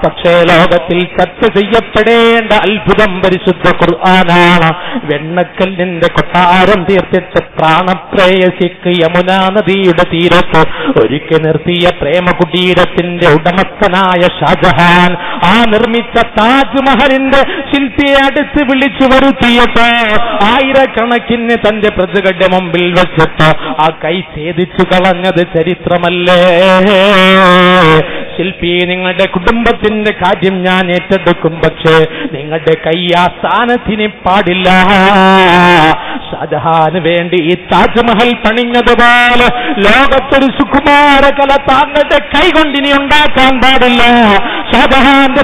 പക്ഷേ ലോകത്തിൽ ചർച്ച ചെയ്യപ്പെടേണ്ട അത്ഭുതം പരിശുദ്ധ ഖുർആനാണ്. വെണ്ണക്കല്ലിന്റെ കൊട്ടാരം തീർത്തിട്ട് പ്രാണപ്രേയസിക്ക് യമുനാ നദിയുടെ തീരത്ത് ഒരുക്കി നിർത്തിയ പ്രേമകുടീരത്തിന്റെ ഉടമസ്ഥനായ ഷാജഹാൻ ആ നിർമ്മിച്ച താജ്മഹലിന്റെ ശില്പിയെ അടുത്ത് വിളിച്ചു വരുത്തിയിട്ട് ആയിരക്കണക്കിന് തന്റെ പ്രതികളുടെ മുമ്പിൽ വെച്ചിട്ട് ആ കൈ ഛേദിച്ചു കളഞ്ഞത് ചരിത്രമല്ലേ? ശില്പി, നിങ്ങളുടെ കുടുംബത്തിന്റെ കാര്യം ഞാൻ ഏറ്റെടുക്കും, പക്ഷേ നിങ്ങളുടെ കൈ ആ സ്ഥാനത്തിന് പാടില്ല. ഷാജഹാന് വേണ്ടി ഈ താജ്മഹൽ പണിഞ്ഞതുപോലെ ലോകത്തൊരു സുകുമാരകല താങ്കളുടെ കൈകൊണ്ടിനി ഉണ്ടാക്കാൻ പാടില്ല. ഷാജഹാന്റെ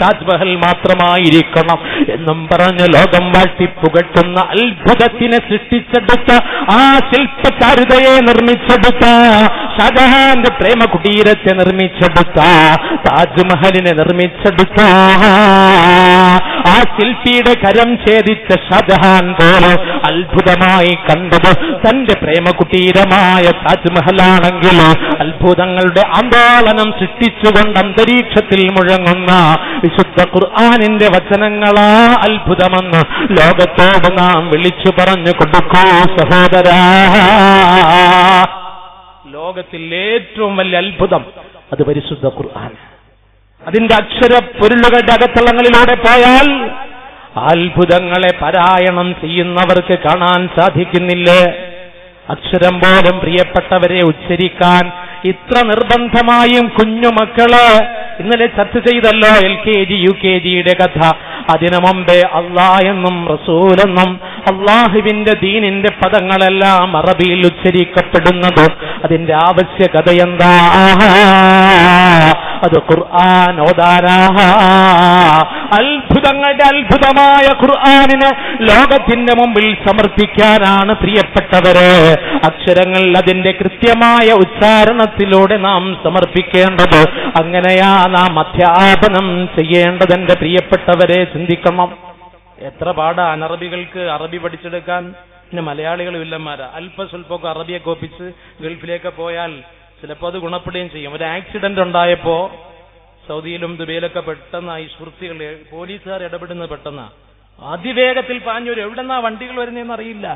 താജ്മഹൽ മാത്രമായിരിക്കണം എന്നും പറഞ്ഞ് ലോകം വാഴ്ത്തിപ്പുകട്ടുന്ന അത്ഭുതത്തിനെ സൃഷ്ടിച്ചെടുത്ത ആ ശില്പചാരുതയെ നിർമ്മിച്ചെടുത്ത ഷാജഹാന്റെ പ്രേമകുടീരത്തെ നിർമ്മിച്ചെടുത്ത താജ്മഹലിനെ നിർമ്മിച്ചെടുത്ത ആ ശില്പിയുടെ കരം ഛേദിച്ച ഷാജഹാൻ പോലെ അത്ഭുതമായി കണ്ടത് തന്റെ പ്രേമകുടീരമായ താജ്മഹലാണെങ്കിൽ അത്ഭുതങ്ങളുടെ ആന്തോളനം സൃഷ്ടിച്ചുകൊണ്ട് അന്തരീക്ഷത്തിൽ മുഴങ്ങുന്ന വിശുദ്ധ ഖുർആനിന്റെ വചനങ്ങളാ അത്ഭുതമെന്ന് ലോകത്തോട് നാം വിളിച്ചു പറഞ്ഞു കൊടുക്കൂ സഹോദരാ. ലോകത്തിൽ ഏറ്റവും വലിയ അത്ഭുതം അത് പരിശുദ്ധ ഖുർആൻ. അതിന്റെ അക്ഷര പൊരുളുകളുടെ അകത്തളങ്ങളിലൂടെ പോയാൽ അത്ഭുതങ്ങളെ പാരായണം ചെയ്യുന്നവർക്ക് കാണാൻ സാധിക്കുന്നില്ലേ? അക്ഷരം പോലും പ്രിയപ്പെട്ടവരെ ഉച്ചരിക്കാൻ ഇത്ര നിർബന്ധമായും കുഞ്ഞുമക്കള് ഇന്നലെ ചർച്ച ചെയ്തല്ലോ LKG UKGയുടെ കഥ. അതിനു മുമ്പേ അല്ലാഹ് എന്നും റസൂലെന്നും അള്ളാഹുവിന്റെ ദീനിന്റെ പദങ്ങളെല്ലാം അറബിയിൽ ഉച്ചരിക്കപ്പെടുന്നത് അതിന്റെ ആവശ്യകത എന്താ? അത് ഖുർആൻ ഓതാനാ. അത്ഭുതങ്ങളുടെ അത്ഭുതമായ ഖുർആനിനെ ലോകത്തിന്റെ മുമ്പിൽ സമർപ്പിക്കാനാണ് പ്രിയപ്പെട്ടവരെ അക്ഷരങ്ങൾ അതിന്റെ കൃത്യമായ ഉച്ചാരണത്തിലൂടെ നാം സമർപ്പിക്കേണ്ടത്. അങ്ങനെയാ നാം അധ്യാപനം ചെയ്യേണ്ടതെന്റെ പ്രിയപ്പെട്ടവരെ ചിന്തിക്കണം. എത്ര പാടാ അനറബികൾക്ക് അറബി പഠിച്ചെടുക്കാൻ. പിന്നെ മലയാളികൾ വില്ലന്മാരാ. അല്പസ്വല്പമൊക്കെ അറബിയൊക്കെ ഒപ്പിച്ച് ഗൾഫിലേക്ക് പോയാൽ ചിലപ്പോൾ അത് ഗുണപ്പെടുകയും ചെയ്യും. ഒരു ആക്സിഡന്റ് ഉണ്ടായപ്പോ സൗദിയിലും ദുബൈയിലൊക്കെ പെട്ടെന്നായി സുഹൃത്തുക്കൾ പോലീസുകാർ ഇടപെടുന്നത് പെട്ടെന്നാ. അതിവേഗത്തിൽ പാഞ്ഞൊരു എവിടെന്നാ വണ്ടികൾ വരുന്നതെന്ന് അറിയില്ല.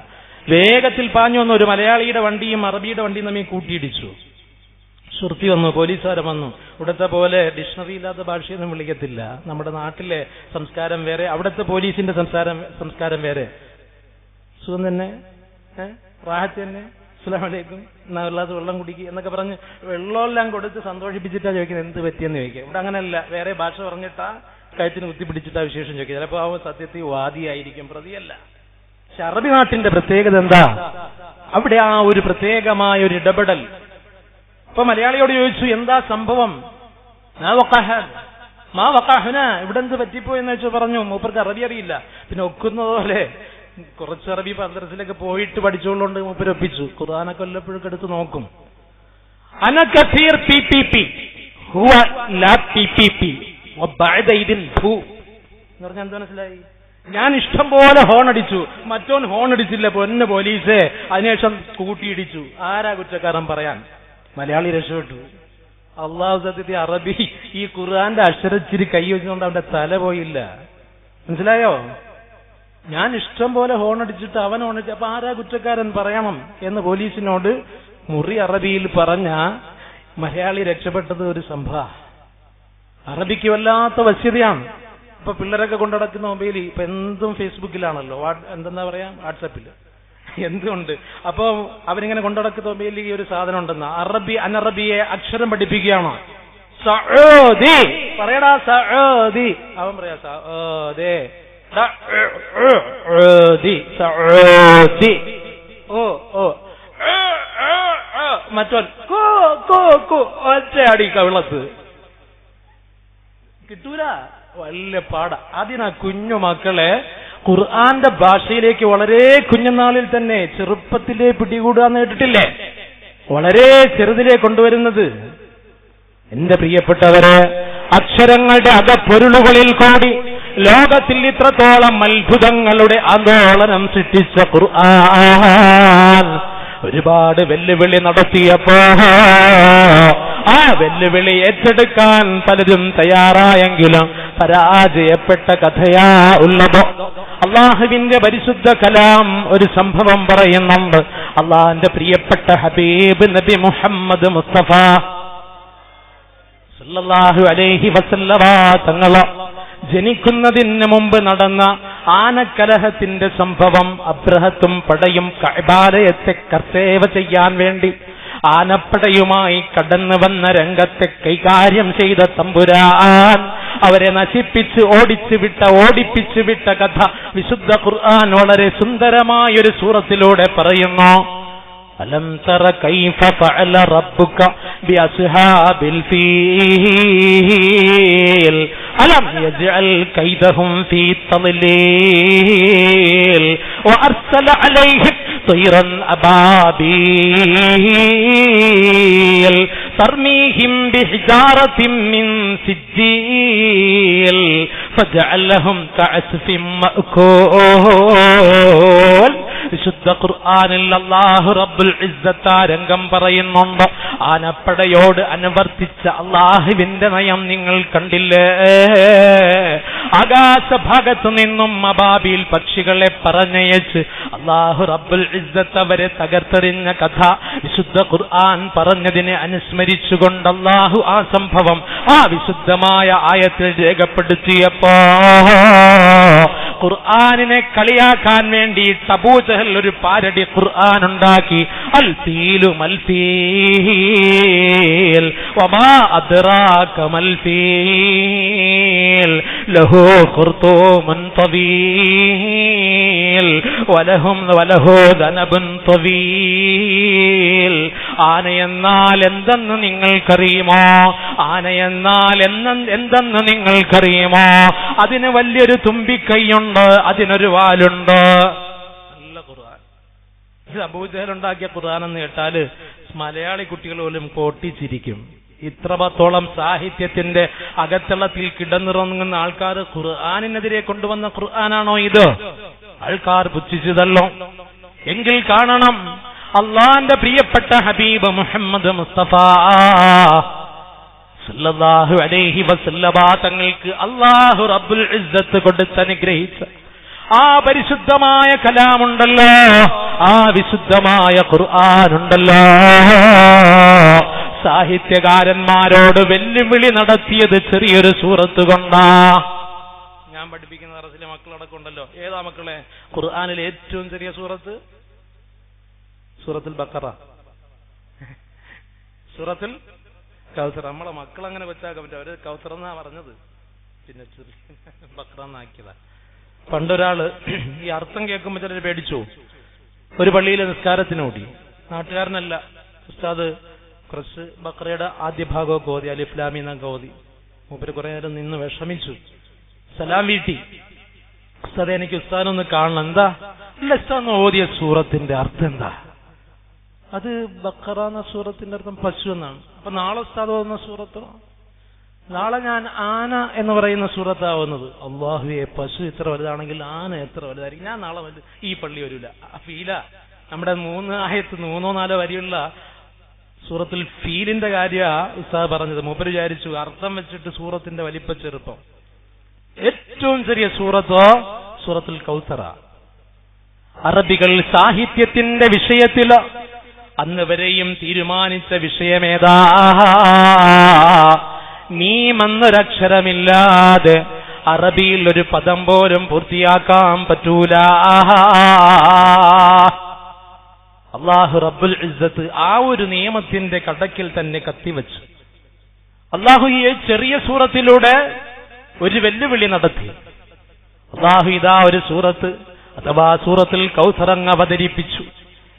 വേഗത്തിൽ പാഞ്ഞു വന്ന ഒരു മലയാളിയുടെ വണ്ടിയും അറബിയുടെ വണ്ടിയും തമ്മിൽ കൂട്ടിയിടിച്ചു. സുഹൃത്തി വന്നു, പോലീസുകാരെ വന്നു. ഇവിടുത്തെ പോലെ ഡിക്ഷണറി ഇല്ലാത്ത ഭാഷയൊന്നും വിളിക്കത്തില്ല. നമ്മുടെ നാട്ടിലെ സംസ്കാരം വേറെ, അവിടുത്തെ പോലീസിന്റെ സംസ്കാരം വേറെ. സുഖം തന്നെ, റാഹത്ത് തന്നെ, അസ്സലാമലൈക്കും, എന്നാ ഉള്ളത് വെള്ളം കുടിക്കുക എന്നൊക്കെ പറഞ്ഞ് വെള്ളമെല്ലാം കൊടുത്ത് സന്തോഷിപ്പിച്ചിട്ടാ ചോദിക്കുന്നത് എന്ത് പറ്റിയെന്ന് ചോദിക്കുക. ഇവിടെ അങ്ങനെയല്ല, വേറെ ഭാഷ പറഞ്ഞിട്ടാ കയത്തിന് കുത്തിപ്പിടിച്ചിട്ടാ വിശേഷം ചോദിക്കുക. ചിലപ്പോൾ ആ സത്യത്തിൽ വാദിയായിരിക്കും, പ്രതിയല്ല. പക്ഷെ അറബി നാട്ടിന്റെ പ്രത്യേകത എന്താ? അവിടെ ആ ഒരു പ്രത്യേകമായ ഒരു ഇടപെടൽ. ഇപ്പൊ മലയാളിയോട് ചോദിച്ചു എന്താ സംഭവം, ഇവിടെ എന്ത് പറ്റിപ്പോയെന്ന് വെച്ച് പറഞ്ഞു. മൂപ്പർക്ക് അറബി അറിയില്ല. പിന്നെ ഒക്കുന്നതുപോലെ കുറച്ച് അറബി മദ്രസിലൊക്കെ പോയിട്ട് പഠിച്ചുകൊണ്ടുകൊണ്ട് മൂപ്പര് ഒപ്പിച്ചു. ഖുർആനൊക്കെ വല്ലപ്പോഴൊക്കെ എടുത്ത് നോക്കും. അനകസീർ PPP ഹുവ ലാ PPP വബഅദ ഇതിൻ ഹു എന്ന് പറഞ്ഞാൽ എന്താ മനസ്സിലായി? ഞാൻ ഇഷ്ടം പോലെ ഹോൺ അടിച്ചു, മറ്റോൻ ഹോൺ അടിച്ചില്ല, പൊന്ന് പോലീസേ, അതിനുശേഷം കൂട്ടിയിടിച്ചു. ആരാ കുറ്റക്കാരൻ പറയാൻ? മലയാളി രക്ഷപ്പെട്ടു. അള്ളാഹു സത്യത്തിൽ അറബി ഈ ഖുർആന്റെ അക്ഷരച്ചിരി കൈ വെച്ചുകൊണ്ട് അവന്റെ തല പോയില്ല. മനസ്സിലായോ? ഞാൻ ഇഷ്ടം പോലെ ഹോൺ അടിച്ചിട്ട് അവൻ ഹോൺ അടിച്ചു, അപ്പൊ ആരാ കുറ്റക്കാരൻ പറയണം എന്ന് പോലീസിനോട് മുറി അറബിയിൽ പറഞ്ഞ മലയാളി രക്ഷപ്പെട്ടത് ഒരു സംഭവം. അറബിക്ക് വല്ലാത്ത വശ്യതയാണ്. ഇപ്പൊ പിള്ളേരൊക്കെ കൊണ്ടുനടക്കുന്ന മൊബൈൽ ഇപ്പൊ എന്തും ഫേസ്ബുക്കിലാണല്ലോ, എന്തെന്നാ പറയാ, വാട്സാപ്പിൽ എന്തുണ്ട്. അപ്പൊ അവരിങ്ങനെ കൊണ്ടുനടക്കുന്ന മൊബൈലിൽ ഈ ഒരു സാധനം ഉണ്ടെന്ന അനറബിയെ അക്ഷരം പഠിപ്പിക്കുകയാണോ? സഊദി പറയടാ, സഊദി. അവൻ പറയാ സഊദി, സഊദി. ഓ ഓ മറ്റോ ഒറ്റയടി കവിളത്ത് കിട്ടൂല, വല്ല പാട. അതിനാ കുഞ്ഞു മക്കളെ ഖുർആന്റെ ഭാഷയിലേക്ക് വളരെ കുഞ്ഞുനാളിൽ തന്നെ ചെറുപ്പത്തിലെ പിടികൂടാന്ന് കേട്ടിട്ടില്ലേ? വളരെ ചെറുതിലെ കൊണ്ടുവരുന്നത്. എന്റെ പ്രിയപ്പെട്ടവരെ, അക്ഷരങ്ങളുടെ അകപ്പൊരുളുകളിൽ കൂടി ലോകത്തിൽ ഇത്രത്തോളം അത്ഭുതങ്ങളുടെ ആന്തോളനം സൃഷ്ടിച്ച ഖുർആൻ ഒരുപാട് വെല്ലുവിളി നടത്തിയപ്പോ ആ വെല്ലുവിളി ഏറ്റെടുക്കാൻ പലരും തയ്യാറായെങ്കിലും പരാജയപ്പെട്ട കഥയാ ഉള്ളത്. അള്ളാഹുവിന്റെ പരിശുദ്ധ കലാം ഒരു സംഭവം പറയുന്നുണ്ട്. അള്ളാഹിന്റെ പ്രിയപ്പെട്ട ഹബീബ് നബി മുഹമ്മദ് മുസ്തഫ സല്ലല്ലാഹു അലൈഹി വസല്ലമ തങ്ങളെ ജനിക്കുന്നതിന് മുമ്പ് നടന്ന ആനക്കലഹത്തിന്റെ സംഭവം. അബ്രഹത്തും പടയും കഅബാലയത്തെ കർത്തേവ ചെയ്യാൻ വേണ്ടി ആനപ്പടയുമായി കടന്നു വന്ന രംഗത്തെ കൈകാര്യം ചെയ്ത തമ്പുരാൻ അവരെ നശിപ്പിച്ച് ഓടിപ്പിച്ചു വിട്ട കഥ വിശുദ്ധ ഖുർആൻ വളരെ സുന്ദരമായൊരു സൂറത്തിലൂടെ പറയുന്നു. അലം തറ കൈഫ ഫഅല റബ്ബുക ബിഅസ്ഹാബിൽ ഫീൽ അലം യജ്അൽ കൈദഹും ഫീ തളീൽ വഅർസല അലൈഹിം طيرا أبابيل ترميهم بحجارة من سجيل فجعلهم كعصف مأكول. വിശുദ്ധ ഖുർആനിൽ അല്ലാഹു റബ്ബുൽ ഇസ്സത്ത് രംഗം പറയുന്നുണ്ട്. ആനപ്പടയോട് അനുവർത്തിച്ച അല്ലാഹുവിന്റെ നയം നിങ്ങൾ കണ്ടില്ലേ? ആകാശഭാഗത്തു നിന്നും അബാബീൽ പക്ഷികളെ പറഞ്ഞയച്ച് അല്ലാഹു റബ്ബുൽ ഇസ്സത്ത് അവരെ തകർത്തെറിഞ്ഞ കഥ വിശുദ്ധ ഖുർആൻ പറഞ്ഞതിനെ അനുസ്മരിച്ചുകൊണ്ട് അല്ലാഹു ആ സംഭവം ആ വിശുദ്ധമായ ആയത്തിൽ രേഖപ്പെടുത്തിയപ്പോ ഖുർആനിനെ കളിയാക്കാൻ വേണ്ടി അബൂ ജഹൽ ഒരു പാരഡി ഖുർആൻ ഉണ്ടാക്കി. അൽ ഫീലു മൽ ഫീൽ വമാ അദ്റാക മൽ ഫീൽ ലഹു ഖുർതൂമുൻ തവീൽ വലഹു ദനബുൻ തവീൽ. ആനയെന്നാൽ എന്തെന്ന് നിങ്ങൾക്കറിയുമോ? ആനയെന്നാൽ എന്തെന്ന് നിങ്ങൾക്കറിയുമോ? അതിന് വലിയൊരു തുമ്പിക്കൈയുണ്ട്, അതിനൊരു വാലുണ്ട്. നല്ല ഖുർആൻ. ഇത് അബൂ ജഹൽ ഉണ്ടാക്കിയ ഖുർആൻ എന്ന് കേട്ടാല് മലയാളി കുട്ടികൾ പോലും കോട്ടിച്ചിരിക്കും. ഇത്രത്തോളം സാഹിത്യത്തിന്റെ അകത്തളത്തിൽ കിടന്നിറങ്ങുന്ന ആൾക്കാർ ഖുർആനിനെതിരെ കൊണ്ടുവന്ന ഖുർആനാണോ ഇത്? ആൾക്കാർ പുച്ഛിച്ചതല്ലോ. എങ്കിൽ കാണണം അള്ളാന്റെ പ്രിയപ്പെട്ട ഹബീബ് മുഹമ്മദ് മുസ്തഫ സല്ലല്ലാഹു അലൈഹി വസല്ലമ തങ്ങൾക്ക് അല്ലാഹു റബ്ബുൽ ഇസ്സത്ത് കൊടുത്ത് അനുഗ്രഹിച്ച ആ പരിശുദ്ധമായ കലാമുണ്ടല്ലോ, ആ വിശുദ്ധമായ ഖുർആനുണ്ടല്ലോ, സാഹിത്യകാരന്മാരോട് വെല്ലുവിളി നടത്തിയത് ചെറിയൊരു സൂറത്ത് കൊണ്ടാ. ഞാൻ പഠിപ്പിക്കുന്ന ദർസിലെ മക്കളടക്കം ഉണ്ടല്ലോ. ഏതാ മക്കളെ? ഖുർആനിലെ ഏറ്റവും ചെറിയ സൂറത്ത് സൂറത്തുൽ ബഖറ, സൂറത്തുൽ കൗസർ. നമ്മളെ മക്കൾ അങ്ങനെ വെച്ചാക്കാൻ പറ്റും. അവര് കൗസർ എന്നാ പറഞ്ഞത്, പിന്നെ ബഖറ എന്നാക്കിയതാ. പണ്ടൊരാള് ഈ അർത്ഥം കേൾക്കുമ്പോൾ ചിലർ പേടിച്ചു. ഒരു പള്ളിയിലെ നിസ്കാരത്തിന് ഓടി, നാട്ടുകാരനല്ല, ഉസ്താദ് കുറച്ച് ബഖറയുടെ ആദ്യ ഭാഗമൊക്കെ ഓതി, അലിഫ് ലാം മീം എന്നൊക്കെ ഓതി. മൂപ്പര് കുറെ നേരം നിന്ന് വിഷമിച്ചു, സലാം വീട്ടി. ഉസ്താദെ എനിക്ക് ഉസ്താദിനൊന്ന് കാണണം. എന്താ? അല്ല ഉസ്താദ് ഓതിയ സൂറത്തിന്റെ അർത്ഥം എന്താ? അത് ബഖറ എന്ന സൂറത്തിന്റെ അർത്ഥം പശു എന്നാണ്. അപ്പൊ നാളെ ഉസ്താദ് ഓതുന്ന സൂറത്തോ? നാളെ ഞാൻ ആന എന്ന് പറയുന്ന സൂറത്താവുന്നത്. അല്ലാഹുവേ, പശു ഇത്ര വലുതാണെങ്കിൽ ആന എത്ര വലുതായിരിക്കും. ഞാൻ നാളെ ഈ പള്ളി വരില്ല. ഫീല നമ്മുടെ 3 ആയത്ത് 3-4 വരിയുള്ള സൂറത്തുൽ ഫീലിന്റെ കാര്യ ഉസ്താദ് പറഞ്ഞത്. മൂപ്പര് വിചാരിച്ചു അർത്ഥം വെച്ചിട്ട് സൂറത്തിന്റെ വലിപ്പ ചെറുപ്പം. ഏറ്റവും ചെറിയ സൂറത്തോ സൂറത്തുൽ കൗസറ. അറബികൾ സാഹിത്യത്തിന്റെ വിഷയത്തിൽ അന്ന് വരെയും തീരുമാനിച്ച വിഷയമേതാ? മീമെന്നൊരക്ഷരമില്ലാതെ അറബിയിൽ ഒരു പദം പോലും പൂർത്തിയാക്കാൻ പറ്റൂല. അല്ലാഹു റബ്ബുൽ ഇസ്സത്ത് ആ ഒരു നിയമത്തിന്റെ കടക്കിൽ തന്നെ കത്തിവെച്ചു. അല്ലാഹു ഈ ചെറിയ സൂറത്തിലൂടെ ഒരു വെല്ലുവിളി നടത്തി. അല്ലാഹു ഇതാ ഒരു സൂറത്ത് അഥവാ സൂറത്തുൽ കൗസർ അവതരിപ്പിച്ചു.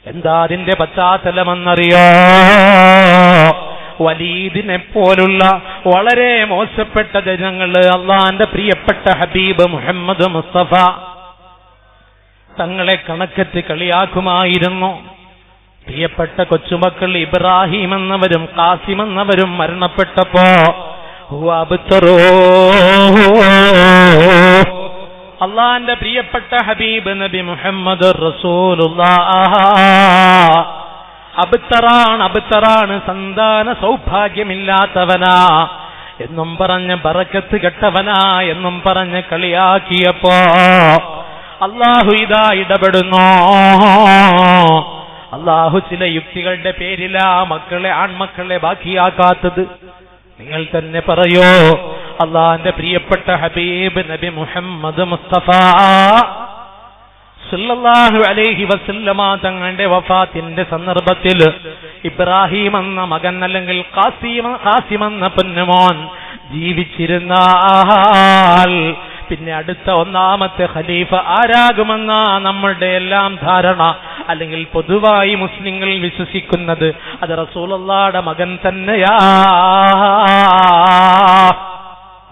എന്താ അതിന്റെ പശ്ചാത്തലമെന്നറിയോ? വലീദിനെ പോലുള്ള വളരെ മോശപ്പെട്ട ജനങ്ങള് അള്ളാന്റെ പ്രിയപ്പെട്ട ഹബീബ് മുഹമ്മദ് മുസ്തഫ തങ്ങളെ കണക്കറ്റ് കളിയാക്കുമായിരുന്നു. പ്രിയപ്പെട്ട കൊച്ചുമക്കൾ ഇബ്രാഹിം എന്നവരും ഖാസിം എന്നവരും മരണപ്പെട്ടപ്പോ ഹുവ അബ്തറൂ. അള്ളാന്റെ പ്രിയപ്പെട്ട ഹബീബ് നബി മുഹമ്മദ് റസൂലുള്ളാഹ് അബ്തറാണ്, സന്താന സൗഭാഗ്യമില്ലാത്തവനാ എന്നും പറഞ്ഞ് ബറക്കത്ത് കെട്ടവനാ എന്നും പറഞ്ഞ് കളിയാക്കിയപ്പോ അള്ളാഹു ഇതാ ഇടപെടുന്നു. അള്ളാഹു ചില യുക്തികളുടെ പേരിലാ മക്കളെ ആൺമക്കളെ ബാക്കിയാക്കാത്തത്. നിങ്ങൾ തന്നെ പറയോ, അള്ളാന്റെ പ്രിയപ്പെട്ട ഹബീബ് നബി മുഹമ്മദ് മുസ്തഫ സല്ലല്ലാഹു അലൈഹി വസല്ലമ തങ്ങളുടെ വഫാത്തിന്റെ സന്ദർഭത്തിൽ ഇബ്രാഹിം എന്ന മകൻ അല്ലെങ്കിൽ ഖാസിം എന്ന പൊന്നുമോൻ ജീവിച്ചിരുന്നാൽ പിന്നെ അടുത്ത ഒന്നാമത്തെ ഖലീഫ ആരാകുമെന്ന നമ്മളുടെ എല്ലാം ധാരണ, അല്ലെങ്കിൽ പൊതുവായി മുസ്ലിങ്ങൾ വിശ്വസിക്കുന്നത് അത് റസൂലുള്ളാഹിയുടെ മകൻ തന്നെയാ.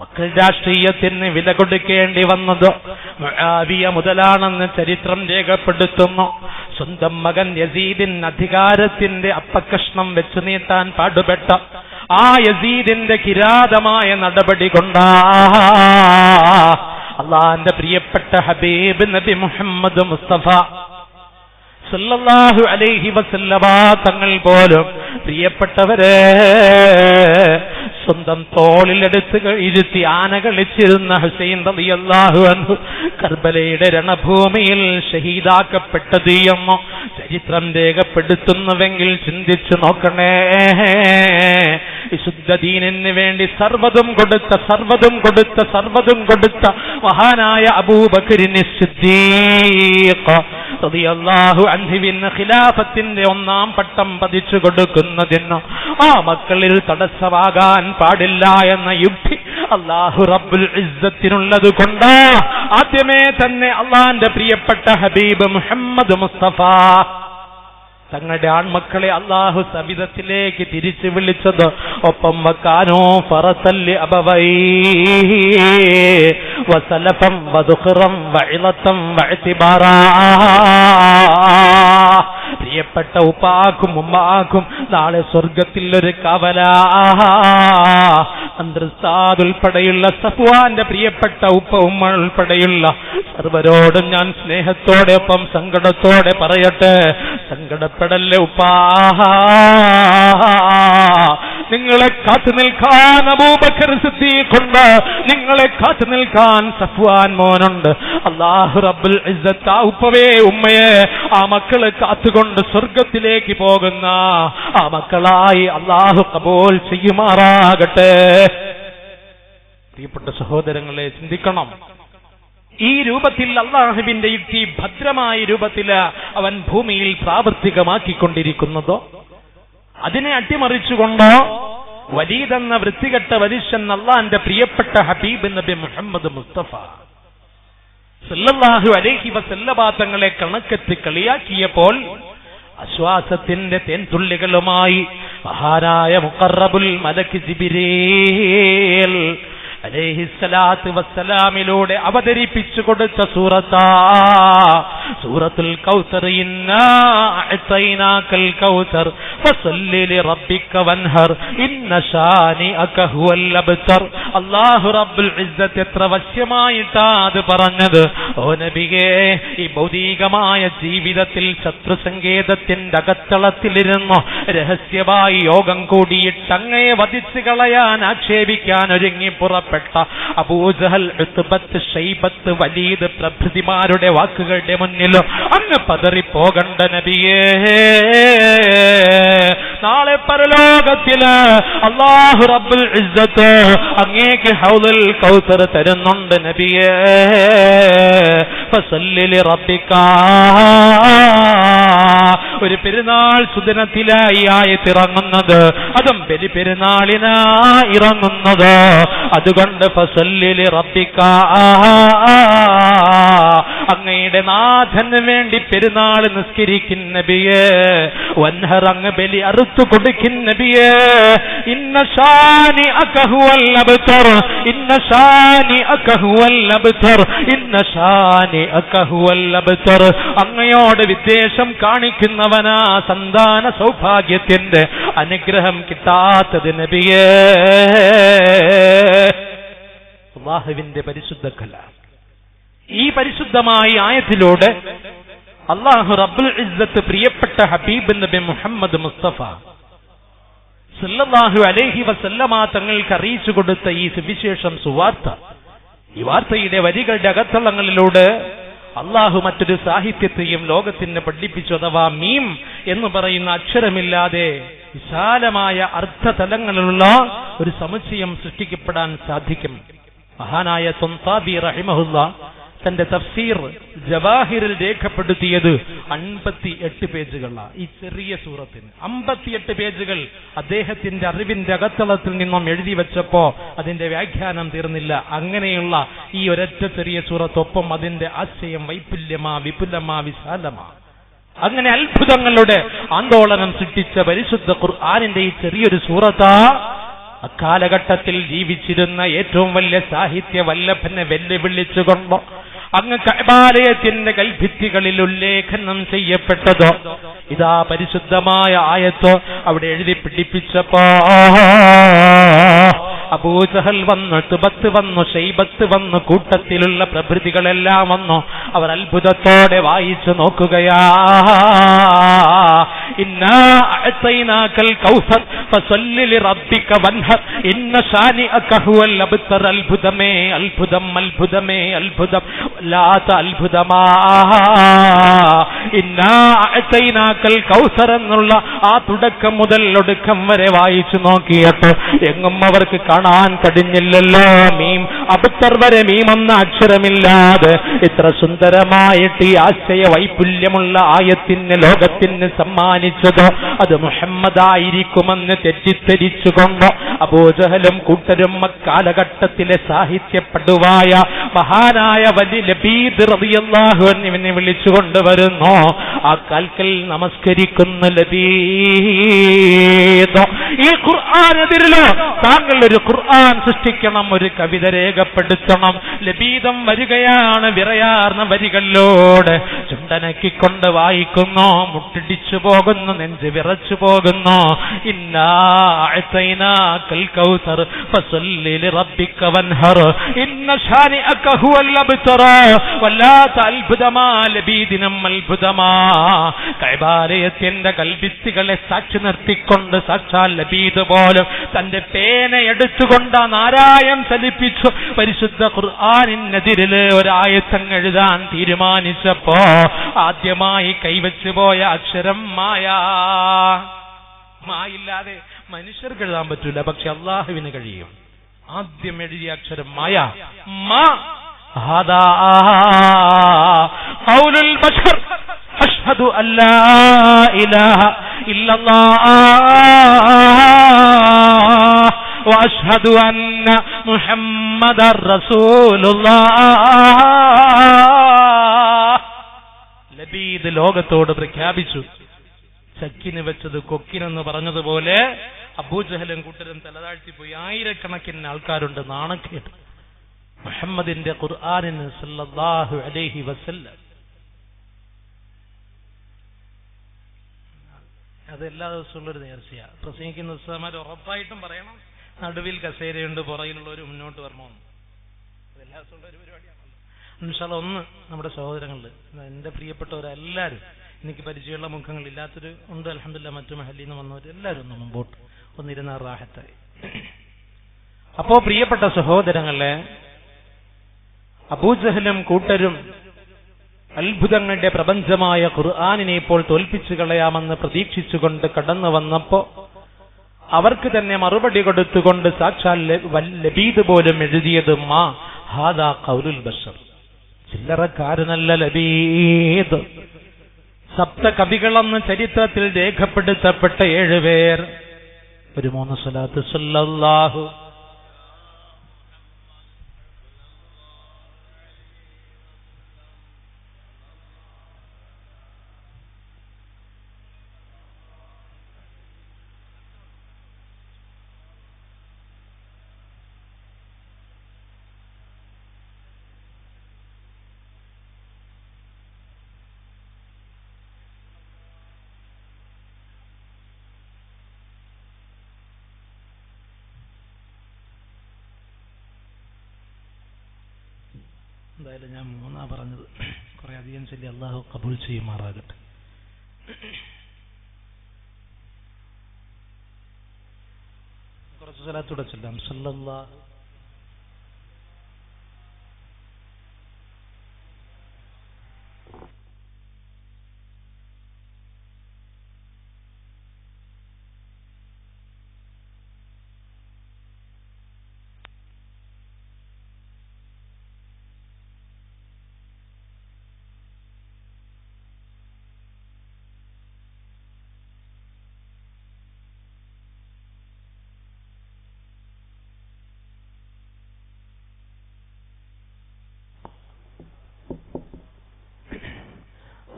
മക്കൾ രാഷ്ട്രീയത്തിന് വില കൊടുക്കേണ്ടി വന്നത് മുആവിയ മുതലാണെന്ന് ചരിത്രം രേഖപ്പെടുത്തുന്നു. സ്വന്തം മകൻ യസീദിൻ അധികാരത്തിന്റെ അപ്പക്കഷ്ണം വെച്ചു നീട്ടാൻ പാടുപെട്ട ആ യസീദിന്റെ കിരാതമായ നടപടി കൊണ്ടാ അള്ളാന്റെ പ്രിയപ്പെട്ട ഹബീബ് നബി മുഹമ്മദ് മുസ്തഫ സല്ലല്ലാഹു അലൈഹി വസല്ലമ തങ്ങൾ പോലും പ്രിയപ്പെട്ടവരെ സ്വന്തം തോളിലെടുത്ത് ഇരുത്തി ആന കളിച്ചിരുന്ന ഹുസൈൻ റളിയല്ലാഹു അൻഹു കർബലയുടെ രണഭൂമിയിൽ ഷഹീദാക്കപ്പെട്ടത് എന്ന് ചരിത്രം രേഖപ്പെടുത്തുന്നുവെങ്കിൽ ചിന്തിച്ചു നോക്കണേ. വിശുദ്ധ ദീനിന് വേണ്ടി സർവ്വതും കൊടുത്ത മഹാനായ അബൂബക്കറിന് സിദ്ദീഖ് റളിയല്ലാഹു അൻഹുവിന് ഖിലാഫത്തിന്റെ ഒന്നാം പട്ടം പതിച്ചു കൊടുക്കുന്നതിന് ആ മക്കളിൽ തടസ്സമാകാൻ പാടില്ല എന്ന യുക്തി അല്ലാഹു റബ്ബുൽ ഇസ്സത്തിനുള്ളത് കൊണ്ട് ആദ്യമേ തന്നെ അള്ളാന്റെ പ്രിയപ്പെട്ട ഹബീബ് മുഹമ്മദ് മുസ്തഫ തങ്ങളുടെ ആൺമക്കളെ അള്ളാഹു സവിധത്തിലേക്ക് തിരിച്ചു വിളിച്ചത് ഒപ്പം വക്കാനോ ഫറസല്ലി അബവൈ വസലഫം വദുഖറം വഇലതം വഇതിബാറാ. പ്രിയപ്പെട്ട ഉപ്പാക്കും ഉമ്മാക്കും നാളെ സ്വർഗത്തിൽ ഒരു കവലാ. അന്തർസാദ് ഉൾപ്പെടെയുള്ള സഫ്വാന്റെ പ്രിയപ്പെട്ട ഉപ്പ ഉമ്മ ഉൾപ്പെടെയുള്ള സർവരോടും ഞാൻ സ്നേഹത്തോടെ ഒപ്പം സങ്കടത്തോടെ പറയട്ടെ, സങ്കടപ്പെടല്ലേ ഉപ്പാ. നിങ്ങളെ കാത്തു നിൽക്കാൻ അബൂബക്കർ സിദ്ദീഖുണ്ട്, നിങ്ങളെ കാത്തു നിൽക്കാൻ സഫ്വാൻ മോനുണ്ട്. അല്ലാഹു റബ്ബുൽ ഇസ്സത്ത് ആ ഉപ്പവേ ഉമ്മയെ ആ മക്കളെ കാത്തുകൊണ്ട് സ്വർഗത്തിലേക്ക് പോകുന്ന ആ മക്കളായി അല്ലാഹു കബൂൽ ചെയ്യുമാറാകട്ടെ. പ്രിയപ്പെട്ട സഹോദരങ്ങളെ, ചിന്തിക്കണം. ഈ രൂപത്തിൽ അല്ലാഹുവിന്റെ യുക്തി ഭദ്രമായ രൂപത്തിൽ അവൻ ഭൂമിയിൽ പ്രാവർത്തികമാക്കിക്കൊണ്ടിരിക്കുന്നതോ അതിനെ അട്ടിമറിച്ചുകൊണ്ടോ വലീദ് എന്ന വൃത്തികെട്ട മനുഷ്യൻ അല്ലാഹുവിന്റെ പ്രിയപ്പെട്ട ഹബീബ് നബി മുഹമ്മദ് മുസ്തഫ സല്ലല്ലാഹു അലൈഹി വസല്ലമ തങ്ങളെ കണക്കെത്തി കളിയാക്കിയപ്പോൾ ആശ്വാസത്തിന്റെ തേൻതുള്ളികളുമായി മഹാനായ മുഖറബുൽ മലക്ക് ജിബ്രീൽ അലൈഹിസ്സലാത്തു വസ്സലാമിലൂടെ അവതരിപ്പിച്ചു കൊടുത്ത സൂറത്തുൽ കൗസർ. ഇന്നാ അഅതൈനാകൽ കൗസർ ഫസല്ലി ലിറബ്ബിക വൻഹർ ഇന്ന ശാനിഅക ഹുവൽ അബ്തർ. അല്ലാഹു റബ്ബുൽ ഇസ്സത്ത് എത്ര വശ്യമായിട്ടാ അത് പറഞ്ഞത്. ഓ നബിയേ, ഈ ഭൗതികമായ ജീവിതത്തിൽ ശത്രുസങ്കേതത്തിന്റെ അകത്തളത്തിലിരുന്നു രഹസ്യമായി യോഗം കൂടിയിട്ട് അങ്ങയെ വധിച്ചു കളയാൻ ആക്ഷേപിക്കാൻ ഒരുങ്ങി പുറപ്പെട്ട അബൂജഹൽ, ഉത്ബത്ത്, ശൈബത്ത്, വലീദ് പ്രഭൃതിമാരുടെ വാക്കുകളുടെ മുന്നിൽ അങ്ങ് പതറിപ്പോകണ്ട നബിയേ. നാളെ പരലോകത്തില് അല്ലാഹു റബ്ബുൽ ഇസ്സത്ത് അങ്ങേക്ക് ഹൗദുൽ കൗസർ തരുന്നുണ്ട് നബിയേ. ഫസല്ലി ലിറബ്ബിക. ഒരു പെരുന്നാൾ സുദിനത്തിലായി ആയത്തിറങ്ങുന്നത്, അതും ബലി പെരുന്നാളിനാ ഇറങ്ങുന്നത്. അതുകൊണ്ട് ഫസല്ലി ലിറബ്ബിക, അങ്ങയുടെ നാഥന് വേണ്ടി പെരുന്നാൾ നിസ്കരിക്കും നബിയേ. വൻഹർ, അങ്ങ് ബലി അറുത്തു കൊടുക്കും നബിയേ. ഇന്ന ശാനിഅക ഹുവൽ അബ്തർ, ഇന്ന ശാനിഅക ഹുവൽ അബ്തർ, ഇന്ന ശാനിഅക ഹുവൽ അബ്തർ. അങ്ങയോട് വിദ്വേഷം കാണിക്കുന്ന പിറന്നവനാ സന്താന സൗഭാഗ്യത്തിന്റെ അനുഗ്രഹം കിട്ടാത്തത് നബിയേ. അല്ലാഹുവിന്റെ പരിശുദ്ധ കലാം. ഈ പരിശുദ്ധമായ ആയത്തിലൂടെ അല്ലാഹു റബ്ബുൽ ഇസ്സത്ത് പ്രിയപ്പെട്ട ഹബീബ് നബി മുഹമ്മദ് മുസ്തഫ സല്ലല്ലാഹു അലൈഹി വസല്ലമ തങ്ങൾക്ക് അറിയിച്ചു കൊടുത്ത ഈ സുവിശേഷം സുവാർത്ത, ഈ വാർത്തയുടെ വരികളുടെ അകത്തളങ്ങളിലൂടെ അള്ളാഹു മറ്റൊരു സാഹിത്യത്തെയും ലോകത്തിന് പഠിപ്പിച്ചു. അഥവാ മീം എന്ന് പറയുന്ന അക്ഷരമില്ലാതെ വിശാലമായ അർത്ഥതലങ്ങളിലുള്ള ഒരു സമുച്ചയം സൃഷ്ടിക്കപ്പെടാൻ സാധിക്കും. മഹാനായ തൊൻതാബി റഹിമഹുല്ല തന്റെ തഫ്സീർ ജവാഹിറിൽ രേഖപ്പെടുത്തിയത് 58 പേജുകളാണ്. ഈ ചെറിയ സൂറത്തിന് 58 പേജുകൾ അദ്ദേഹത്തിന്റെ അറിവിന്റെ അകത്തളത്തിൽ നിന്നും എഴുതി വെച്ചപ്പോ അതിന്റെ വ്യാഖ്യാനം തീർന്നില്ല. അങ്ങനെയുള്ള ഈ ഒരൊറ്റ ചെറിയ സൂറത്തൊപ്പം അതിന്റെ ആശയം വൈപുല്യമാ, വിപുലമാ, വിശാലമാ, അങ്ങനെ അത്ഭുതങ്ങളുടെ ആന്തോളനം സൃഷ്ടിച്ച പരിശുദ്ധ ഖുർആനിന്റെ ഈ ചെറിയൊരു സൂറത്താ അക്കാലഘട്ടത്തിൽ ജീവിച്ചിരുന്ന ഏറ്റവും വലിയ സാഹിത്യ വല്ലഭനെ വെല്ലുവിളിച്ചുകൊണ്ടോ അങ്ങ് കഅബാലയത്തിന്റെ കൽഭിത്തികളിൽ ഉല്ലേഖനം ചെയ്യപ്പെട്ടതോ ഇതാ പരിശുദ്ധമായ ആയത്തോ അവിടെ എഴുതി പിടിപ്പിച്ചപ്പോ അബൂജഹൽ വന്നു, തുബത്ത് വന്നു, ഷൈബത്ത് വന്നു, കൂട്ടത്തിലുള്ള പ്രഭൃതികളെല്ലാം വന്നു. അവർ അത്ഭുതത്തോടെ വായിച്ചു നോക്കുകയാ. ഇന്നാ അഅതൈനാകൽ കൗസർ ഫസല്ലി ലിറബ്ബിക വൻഹർ ഇന്ന ശാനിഅക ഹുവൽ അബ്തർ. അത്ഭുതമേ അത്ഭുതം, അത്ഭുതമേ അത്ഭുതം, വല്ലാത്ത അത്ഭുതമാ. ഇന്നാ അഅതൈനാകൽ കൗസർ എന്നുള്ള ആ തുടക്കം മുതൽ ഒടുക്കം വരെ വായിച്ചു നോക്കിയിട്ട് എങ്ങും അവർക്ക് കാണാൻ കഴിഞ്ഞില്ലല്ലോ. മീം അബ്തർ വരെ മീമെന്ന അക്ഷരമില്ലാതെ ഇത്ര സുന്ദരമായിട്ട് ഈ ആശയ വൈപുല്യമുള്ള ആയത്തിന് ലോകത്തിന് സമ്മാനിച്ചതോ അത് മുഹമ്മദായിരിക്കുമെന്ന് തെറ്റിദ്ധരിച്ചുകൊണ്ടോ അബൂജഹലും കൂട്ടരും അക്കാലഘട്ടത്തിലെ സാഹിത്യപ്പെടുവായ മഹാനായ വലിയ ലബീദ് റളിയല്ലാഹു അൻഹുവിനെ വിളിച്ചുകൊണ്ടുവരുന്നു. ആ കാൽക്കൽ നമസ്കരിക്കുന്ന ലബീദ്, ഈ ഖുർആൻ എതിരിലോ താങ്കൾ ഒരു ഖുർആൻ സൃഷ്ടിക്കണം, ഒരു കവിത രേഖപ്പെടുത്തണം. ലബീദം വരികയാണ് വിറയാർന്ന വരികളിലൂടെ ചുണ്ടനക്കിക്കൊണ്ട് വായിക്കുന്നു. മുട്ടിടിച്ചു പോകുന്നു, നെഞ്ച് വിറച്ചു പോകുന്നു. ഇന്നാ അഅതൈനാകൽ കൗസർ ഫസല്ലി ലിറബ്ബിക വൻഹർ ഇന്ന ശാനിഅക ഹുവൽ അബ്തർ. വല്ലാത്ത അത്ഭുതമാ, ലബീദിനും അത്ഭുതമാ. കഅബാലയത്തിന്റെ കൽഭിത്തികളെ സാക്ഷി നിർത്തിക്കൊണ്ട് സാക്ഷാൽ ലബീദ് പോലും തന്റെ പേന എടുത്തുകൊണ്ട് നാരായം ചലിപ്പിച്ചു പരിശുദ്ധ ഖുർആനിനെതിരില് ഒരായത്തങ്ങ് എഴുതാൻ തീരുമാനിച്ചപ്പോ ആദ്യമായി കൈവച്ചു പോയ അക്ഷരം മായാ. മായില്ലാതെ മനുഷ്യർക്ക് എഴുതാൻ പറ്റൂല, പക്ഷെ അള്ളാഹുവിന് കഴിയും. ആദ്യം എഴുതിയ അക്ഷരം മായ. മാ ഹാദാ ഖൗലുൽ ബശർ അഷ്ഹദു അല്ലാ ഇലാഹ ഇല്ലല്ലാഹ് വഅഷ്ഹദു അന്ന മുഹമ്മദർ റസൂലുള്ളാഹ്. ലബീദ് ലോകത്തോട് പ്രഖ്യാപിച്ചു. ചക്കിന് വെച്ചത് കൊക്കിനെന്ന് പറഞ്ഞതുപോലെ അബൂജഹലും കൂട്ടരും തലതാഴ്ത്തിപ്പോയി. ആയിരക്കണക്കിന് ആൾക്കാരുണ്ട് നാണക്കേട്ട് മുഹമ്മദിന്റെ ഖുർആനിന് സല്ലല്ലാഹു അലൈഹി വസല്ലം. അത് എല്ലാ ദിവസമുള്ളൊരു നേർച്ചയാണ്. പ്രസംഗിക്കുന്ന ഉസ്താദുമാർ ഉറപ്പായിട്ടും പറയണം നടുവിൽ കസേരയുണ്ട്, പുറകിലുള്ളവർ മുന്നോട്ട് വരണമെന്ന്. അത് എല്ലാ ദിവസമുള്ള ഒരു പരിപാടിയാണല്ലോ. ഇൻഷാ അല്ലാഹ് ഒന്ന് നമ്മുടെ സഹോദരങ്ങളിൽ എൻ്റെ പ്രിയപ്പെട്ടവരെല്ലാവരും, എനിക്ക് പരിചയമുള്ള മുഖങ്ങളില്ലാത്തൊരു ഉണ്ട് അൽഹംദുലില്ലാഹ്, മറ്റു മഹല്ലിൽ നിന്ന് വന്നവർ എല്ലാവരും ഒന്ന് മുമ്പോട്ട് ഒന്നിരുന്ന റാഹത്തായി. അപ്പോ പ്രിയപ്പെട്ട സഹോദരങ്ങളെ, അബൂജഹലും കൂട്ടരും അത്ഭുതങ്ങളുടെ പ്രപഞ്ചമായ ഖുർആനിനെ ഇപ്പോൾ തോൽപ്പിച്ചു കളയാമെന്ന് പ്രതീക്ഷിച്ചുകൊണ്ട് കടന്നു വന്നപ്പോ അവർക്ക് തന്നെ മറുപടി കൊടുത്തുകൊണ്ട് സാക്ഷാൽ ലബീദ് പോലും എഴുതിയത് മാ ഹാദാ ഖൗലുൽ ബശർ. ചില്ലറക്കാരനല്ല ലബീദ്. സപ്ത കവികളെന്ന് ചരിത്രത്തിൽ രേഖപ്പെടുത്തപ്പെട്ട 7 പേർ. ഒരു 3 സ്വലാത്ത് സല്ലല്ലാഹു എന്തായാലും ഞാൻ 3 പറഞ്ഞത്. കുറെ അധികം ചൊല്ലി അള്ളാഹു കബൂൽ ചെയ്യുമാറാകട്ടെ. കുറച്ച് സ്ഥലത്തൂടെ ചൊല്ലാം. സല്ലല്ലാഹു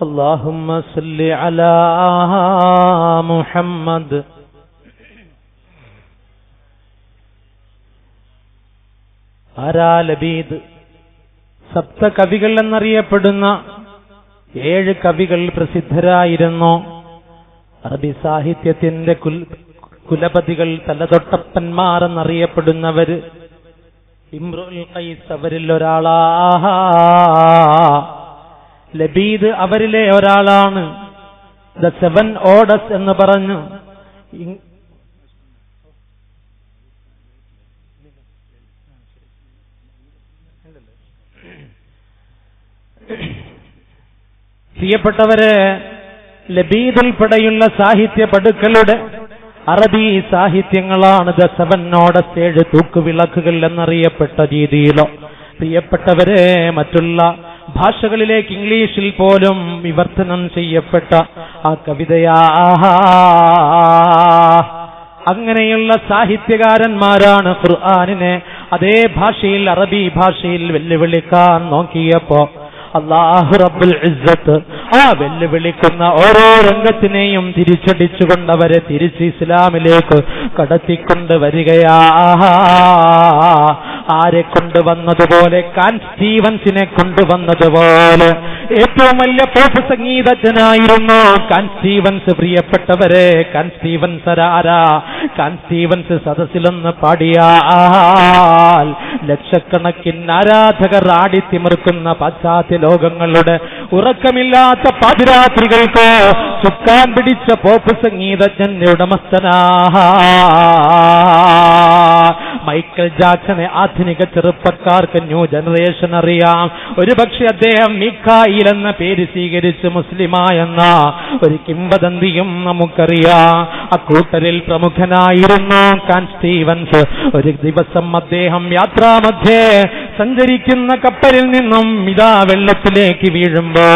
اللهم صل على محمد ആരാ ലബീദ്? സപ്തകവികൾ എന്നറിയപ്പെടുന്ന 7 കവികൾ പ്രസിദ്ധരായിരുന്നു. അറബി സാഹിത്യത്തിന്റെ കുലപതികൾ, തലതൊട്ടപ്പന്മാർ എന്നറിയപ്പെടുന്നവര്. ഇംറുൽ ഖൈസ് അവരിൽ ഒരാളാ. ലബീദ് അവരിലെ ഒരാളാണ്. ദ 7 ഓർഡേഴ്സ് എന്ന് പറഞ്ഞു പ്രിയപ്പെട്ടവരെ, ലബീദ് ഉൾപ്പെടെയുള്ള സാഹിത്യ പടുക്കളുടെ അറബി സാഹിത്യങ്ങളാണ് ദ 7 ഓർഡേഴ്സ്, 7 തൂക്കുവിളക്കുകൾ എന്നറിയപ്പെട്ട രീതിയിലോ. പ്രിയപ്പെട്ടവരെ, മറ്റുള്ള ഭാഷകളിലേക്ക് ഇംഗ്ലീഷിൽ പോലും വിവർത്തനം ചെയ്യപ്പെട്ട ആ കവിതയാ. അങ്ങനെയുള്ള സാഹിത്യകാരന്മാരാണ് ഖുർആനിനെ അതേ ഭാഷയിൽ, അറബി ഭാഷയിൽ വെല്ലുവിളിക്കാൻ നോക്കിയപ്പോ അല്ലാഹു റബ്ബുൽ ഇസ്സത്ത് ആ വെല്ലുവിളിക്കുന്ന ഓരോ രംഗത്തിനെയും തിരിച്ചടിച്ചുകൊണ്ടവരെ തിരിച്ച് ഇസ്ലാമിലേക്ക് കടത്തിക്കൊണ്ട് വരികയാ. ആരെ കൊണ്ടുവന്നതുപോലെ, കാൻ സ്റ്റീവൻസിനെ കൊണ്ടുവന്നതുപോലെ. ഏറ്റവും വലിയ പോപ്പ് സംഗീതജ്ഞനായിരുന്നു കാൻ സ്റ്റീവൻസ്. പ്രിയപ്പെട്ടവരെ, കാൻ സ്റ്റീവൻസ് ആരാ? കാൻ സ്റ്റീവൻസ് സദസ്സിലൊന്ന് പാടിയാൽ ലക്ഷക്കണക്കിന് ആരാധകർ ആടിത്തിമിർക്കുന്ന പാശ്ചാത്യ ലോകങ്ങളുടെ ഉറക്കമില്ലാത്ത പാതിരാത്രികൾക്ക് ചുക്കാൻ പിടിച്ച പോപ്പ് സംഗീതജ്ഞന്റെ ഉടമസ്ഥനാ. മൈക്കൽ ജാക്സനെ ആധുനിക ചെറുപ്പക്കാർക്ക്, ന്യൂ ജനറേഷൻ അറിയാം. ഒരുപക്ഷെ അദ്ദേഹം മിഖായിൽ എന്ന പേര് സ്വീകരിച്ച് മുസ്ലിമായെന്ന ഒരു കിംവദന്തിയും നമുക്കറിയാം. അക്കൂട്ടരിൽ പ്രമുഖനായിരുന്നു കാൻ സ്റ്റീവൻസ്. ഒരു ദിവസം അദ്ദേഹം യാത്രാമധ്യേ സഞ്ചരിക്കുന്ന കപ്പലിൽ നിന്നും ഇതാ വെള്ളത്തിലേക്ക് വീഴുമ്പോ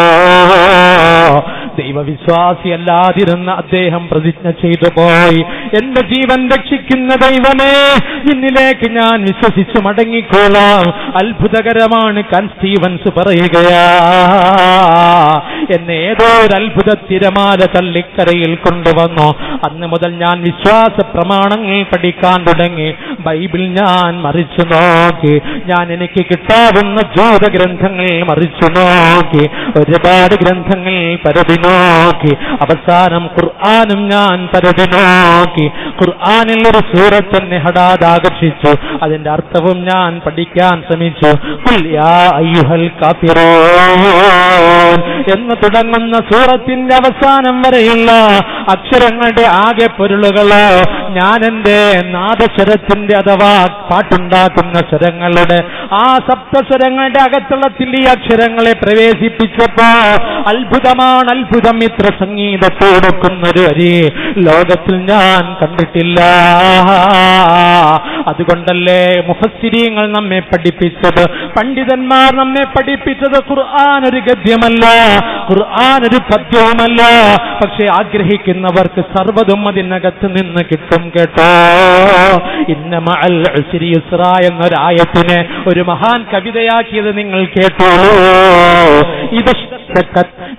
ദൈവവിശ്വാസിയല്ലാതിരുന്ന അദ്ദേഹം പ്രതിജ്ഞ ചെയ്തു പോയി, എന്റെ ജീവൻ രക്ഷിക്കുന്ന ദൈവമേ, നിന്നിലേക്ക് ഞാൻ വിശ്വസിച്ചു മടങ്ങിക്കോളാം. അത്ഭുതകരമാണ്, കാൻ സ്റ്റീവൻസ് പറയുകയാ. എന്നെ ഏതോ ഒരു അത്ഭുത തിരമാല തള്ളിക്കരയിൽ കൊണ്ടുവന്നു. അന്ന് മുതൽ ഞാൻ വിശ്വാസ പ്രമാണങ്ങൾ പഠിക്കാൻ തുടങ്ങി. ബൈബിൾ ഞാൻ മറിച്ചു നോക്കി. ഞാൻ എനിക്ക് കിട്ടാവുന്ന ജ്യോതഗ്രന്ഥങ്ങൾ മറിച്ചു നോക്കി. ഒരുപാട് ഗ്രന്ഥങ്ങൾ പരതി നോക്കി. അവസാനം ഖുർആനും ഞാൻ പരതി നോക്കി. ഖുർആനിൽ ഒരു സൂറത്ത് എന്നെ ഹഠാത് ആകർഷിച്ചു. അതിന്റെ അർത്ഥവും ഞാൻ പഠിക്കാൻ ശ്രമിച്ചു. ഖുൽ യാ അയ്യുഹൽ കാഫിറൂൻ എന്ന് തുടങ്ങുന്ന സൂറത്തിന്റെ അവസാനം വരെയുള്ള അക്ഷരങ്ങളുടെ ആകെ പൊരുളുകളോ ഞാൻ എന്റെ നാദസ്വരത്തിന്റെ അഥവാ പാട്ടുണ്ടാക്കുന്ന സ്വരങ്ങളുടെ ആ സപ്തസ്വരങ്ങളുടെ അകത്തളത്തിൽ ഈ അക്ഷരങ്ങളെ പ്രവേശിപ്പിച്ചപ്പോ അത്ഭുതമാണ് അത്ഭുതം. ഇത്ര സംഗീതത്തോടൊക്കുന്നൊരു വരി ലോകത്തിൽ ഞാൻ കണ്ടിട്ടില്ല. അതുകൊണ്ടല്ലേ മുഫസ്സിരീങ്ങൾ നമ്മെ പഠിപ്പിച്ചത്, പണ്ഡിതന്മാർ നമ്മെ പഠിപ്പിച്ചത് ഖുർആൻ ഒരു ഗദ്യമല്ല, ഖുർആൻ ഒരു പദ്യവുമല്ല. പക്ഷെ ആഗ്രഹിക്കുന്നവർക്ക് സർവ്വതും അതിനകത്ത് നിന്ന് കിട്ടും. കേട്ടോ, ഇന്ന മഅൽ ഉസ്രി യുസ്റ എന്നൊരായത്തിനെ ഒരു മഹാൻ കവിതയാക്കിയത് നിങ്ങൾ കേട്ടോ.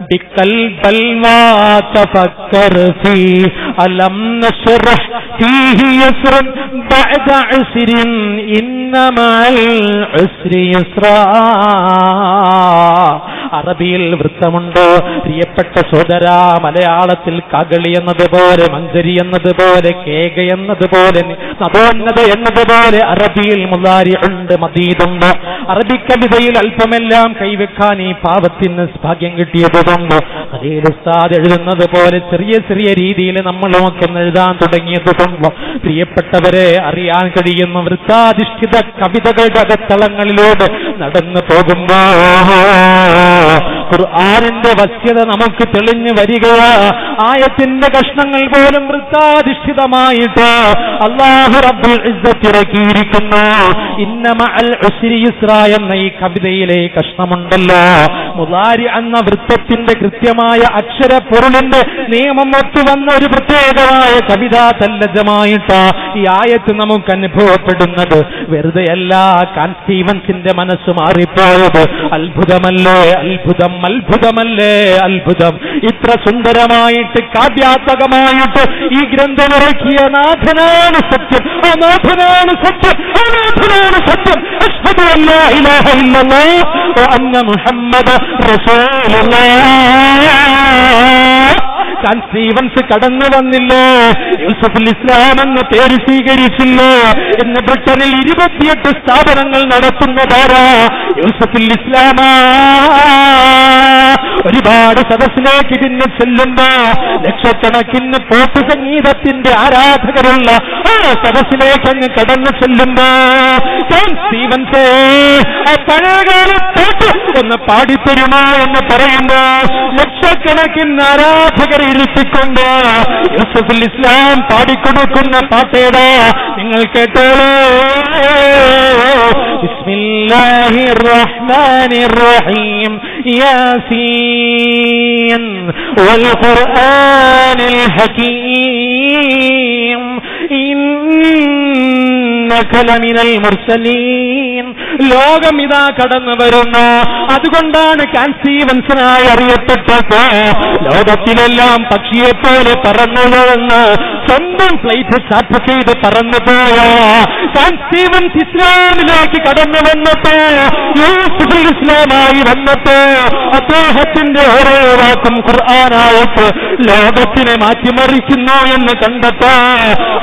ബിക്കൽ ബൽവാ തഫക്കർ ഫീ അലം നശ്റഹ് ഫീഹി യസ്റൻ ബഅദ ഉസ്രിൻ ഇന്ന മഅൽ ഉസ്രി യുസ്റ. അറബിയിൽ വൃത്തമുണ്ട്. പ്രിയപ്പെട്ട സോദരാ, മലയാളത്തിൽ കകളി എന്നതുപോലെ, മഞ്ചരി എന്നതുപോലെ, കേക എന്നതുപോലെ നവോന്നത എന്നതുപോലെ അറബിയിൽ മുളാരി ഉണ്ട്, മദീദുണ്ട്. അറബി കവിതയിൽ അല്പമെല്ലാം കൈവെക്കാൻ ഈ പാവത്തിന് ഭാഗ്യം കിട്ടിയതുകൊണ്ട് ഖലീൽ ഉസ്താദ് എഴുതുന്നത് പോലെ ചെറിയ ചെറിയ രീതിയിൽ നമ്മളൊക്കെ എഴുതാൻ തുടങ്ങിയതുകൊണ്ട് പ്രിയപ്പെട്ടവരെ അറിയാൻ കഴിയുന്ന വൃത്താധിഷ്ഠിത കവിതകളുടെ അകത്തളങ്ങളിലൂടെ നടന്നു പോകുമ്പോ ഖുർആനിന്റെ വശ്യത നമുക്ക് തെളിഞ്ഞു വരിക. ആയത്തിന്റെ കഷ്ണങ്ങൾ പോലും വൃത്താധിഷ്ഠിതമായിട്ട് അല്ലാഹു റബ്ബുൽ ഇസ്സത്ത് ഇറക്കിയിരിക്കുന്നു. ഇന്ന മഅൽ ഉസ്രി യുസ്റാ എന്ന ഈ കവിതയിലെ കഷ്ണമുണ്ടല്ലോ, മുളാരി എന്ന വൃത്തത്തിന്റെ കൃത്യമായ അക്ഷരപ്പൊരുളിന്റെ നിയമം ഒത്തുവന്ന ഒരു പ്രത്യേകമായ കവിതാ തല്ലജമായിട്ട് ഈ ആയത്ത് നമുക്ക് അനുഭവപ്പെടുന്നത്. വെറുതെയല്ല കാൻ സ്റ്റീവൻസിന്റെ മനസ്സ് മാറിപ്പോയത്. അത്ഭുതമല്ലേ അത്ഭുതം, അത്ഭുതമല്ലേ അത്ഭുതം. ഇത്ര സുന്ദരമായിട്ട് കാവ്യാത്മകമായിട്ട് ഈ ഗ്രന്ഥം ഇറക്കിയ നാഥനാണ് സത്യം, ആ നാഥനാണ് സത്യം, ആ നാഥനാണ് സത്യം. അശ്ഹദു അല്ലാ ഇലാഹ ഇല്ലല്ലാഹ് വ അന്ന മുഹമ്മദ റസൂലുള്ളാഹ്. കാൻ സ്റ്റീവൻസ് കടന്നു വന്നില്ലേ, യൂസഫുൽ ഇസ്ലാം എന്ന പേര് സ്വീകരിച്ചില്ലേ. ഇന്ന് ബ്രിട്ടനിൽ 28 സ്ഥാപനങ്ങൾ നടത്തുന്നതാരാ? യൂസഫുൽ ഇസ്ലാമാ. ഒരുപാട് സദസ്സിലേക്ക് പിന്നെ ചെല്ലുമ്പോ ലക്ഷക്കണക്കിന് പോപ്പ് സംഗീതത്തിന്റെ ആരാധകരുള്ള ആ സദസ്സിലേക്ക് അങ്ങ് കടന്നു ചെല്ലുമ്പോ കാൻ സ്റ്റീവൻസ് ആ പഴയകാല പാട്ട് ഒന്ന് പാടിത്തരുമോ എന്ന് പറയുമ്പോ ലക്ഷക്കണക്കിന് ആരാധകർ ഇരുത്തിക്കൊണ്ട് യൂസഫുൽ ഇസ്ലാം പാടിക്കൊടുക്കുന്ന പാട്ടേടാ, നിങ്ങൾ കേട്ടോളൂ. ബിസ്മില്ലാഹിർ റഹ്മാനിർ റഹീം യാസീൻ വൽ ഖുർആനിൽ ഹകീം ഇന്നക ലമിനൽ മുർസലീൻ. ലോകം ഇതാ കടന്നു വരുന്നു. അതുകൊണ്ടാണ് കാൻ സ്റ്റീവൻസനായി അറിയപ്പെട്ടത്. ലോകത്തിലെല്ലാം പക്ഷിയെപ്പോലെ പറന്നുവന്ന് സ്വന്തം ഫ്ലൈറ്റ് സ്റ്റാർട്ട് ചെയ്ത് പറന്നുപോയ കാൻ സ്റ്റീവൻസ് ഇസ്ലാമിലേക്ക് കടന്നു വന്നപ്പോ, യൂസുഫുൽ ഇസ്ലാമായി വന്നപ്പോ അദ്ദേഹത്തിന്റെ ഓരോ വാക്കും ഖുർആനായിട്ട് ലോകത്തിനെ മാറ്റിമറിക്കുന്നു എന്ന് കണ്ടപ്പോ,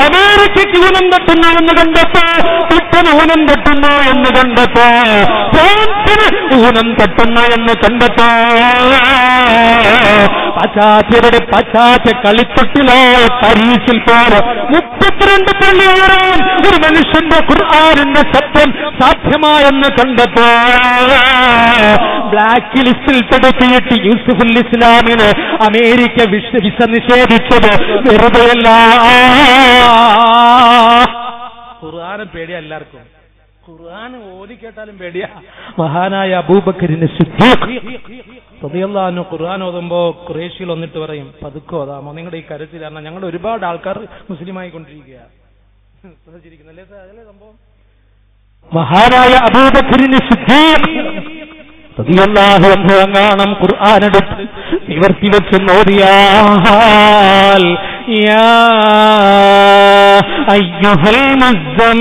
അമേരിക്കയ്ക്ക് ഊനം തട്ടുന്നു എന്ന് കണ്ടപ്പോ, ബ്രിട്ടന് ഊനം തട്ടുന്നു എന്ന് കണ്ടപ്പോ, ഫ്രാൻസിന് ഊനം തട്ടുന്നു എന്ന് കണ്ടപ്പോ, പാശ്ചാത്യരുടെ പാശ്ചാത്യ കളിത്തൊട്ടിലായ പാരീസിൽ പോലെ 32 പള്ളിയോളം ഒരു മനുഷ്യന്റെ ഖുർആനിന്റെ ശബ്ദം സാധ്യമായെന്ന് കണ്ടപ്പോ ബ്ലാക്ക് ലിസ്റ്റിൽ പെടുത്തിയിട്ട് യൂസുഫുൽ ഇസ്ലാമിന് അമേരിക്ക വിസ നിഷേധിച്ചത് വെറുതെയല്ല. ഖുർആന് പേടിയ എല്ലാവർക്കും, ഖുർആൻ ഓതി കേട്ടാലും പേടിയാ. മഹാനായ അബൂബക്കറിന് സിദ്ദീഖ് റളിയല്ലാഹു അൻഹു ഖുർആൻ ഓതുമ്പോ ഖുറൈശിൽ വന്നിട്ട് പറയും, പതുക്കെ ഓതാമോ, നിങ്ങളുടെ ഈ കരുത്തിൽ. കാരണം ഞങ്ങൾ ഒരുപാട് ആൾക്കാർ മുസ്ലിമായി കൊണ്ടിരിക്കുകയാണ്. ശ്രദ്ധിച്ചിരിക്കുന്നല്ലേ അതല്ലേ സംഭവം. മഹാനായ അബൂബക്കറിന് സിദ്ദീഖ് റളിയല്ലാഹു അൻഹു അങ്ങാണം ഖുർആൻ എടുത്ത് നിവർത്തി വെച്ച് ഓതിയാൽ യാ അയ്യുഹൽ മുസ്സമ്മിൽ.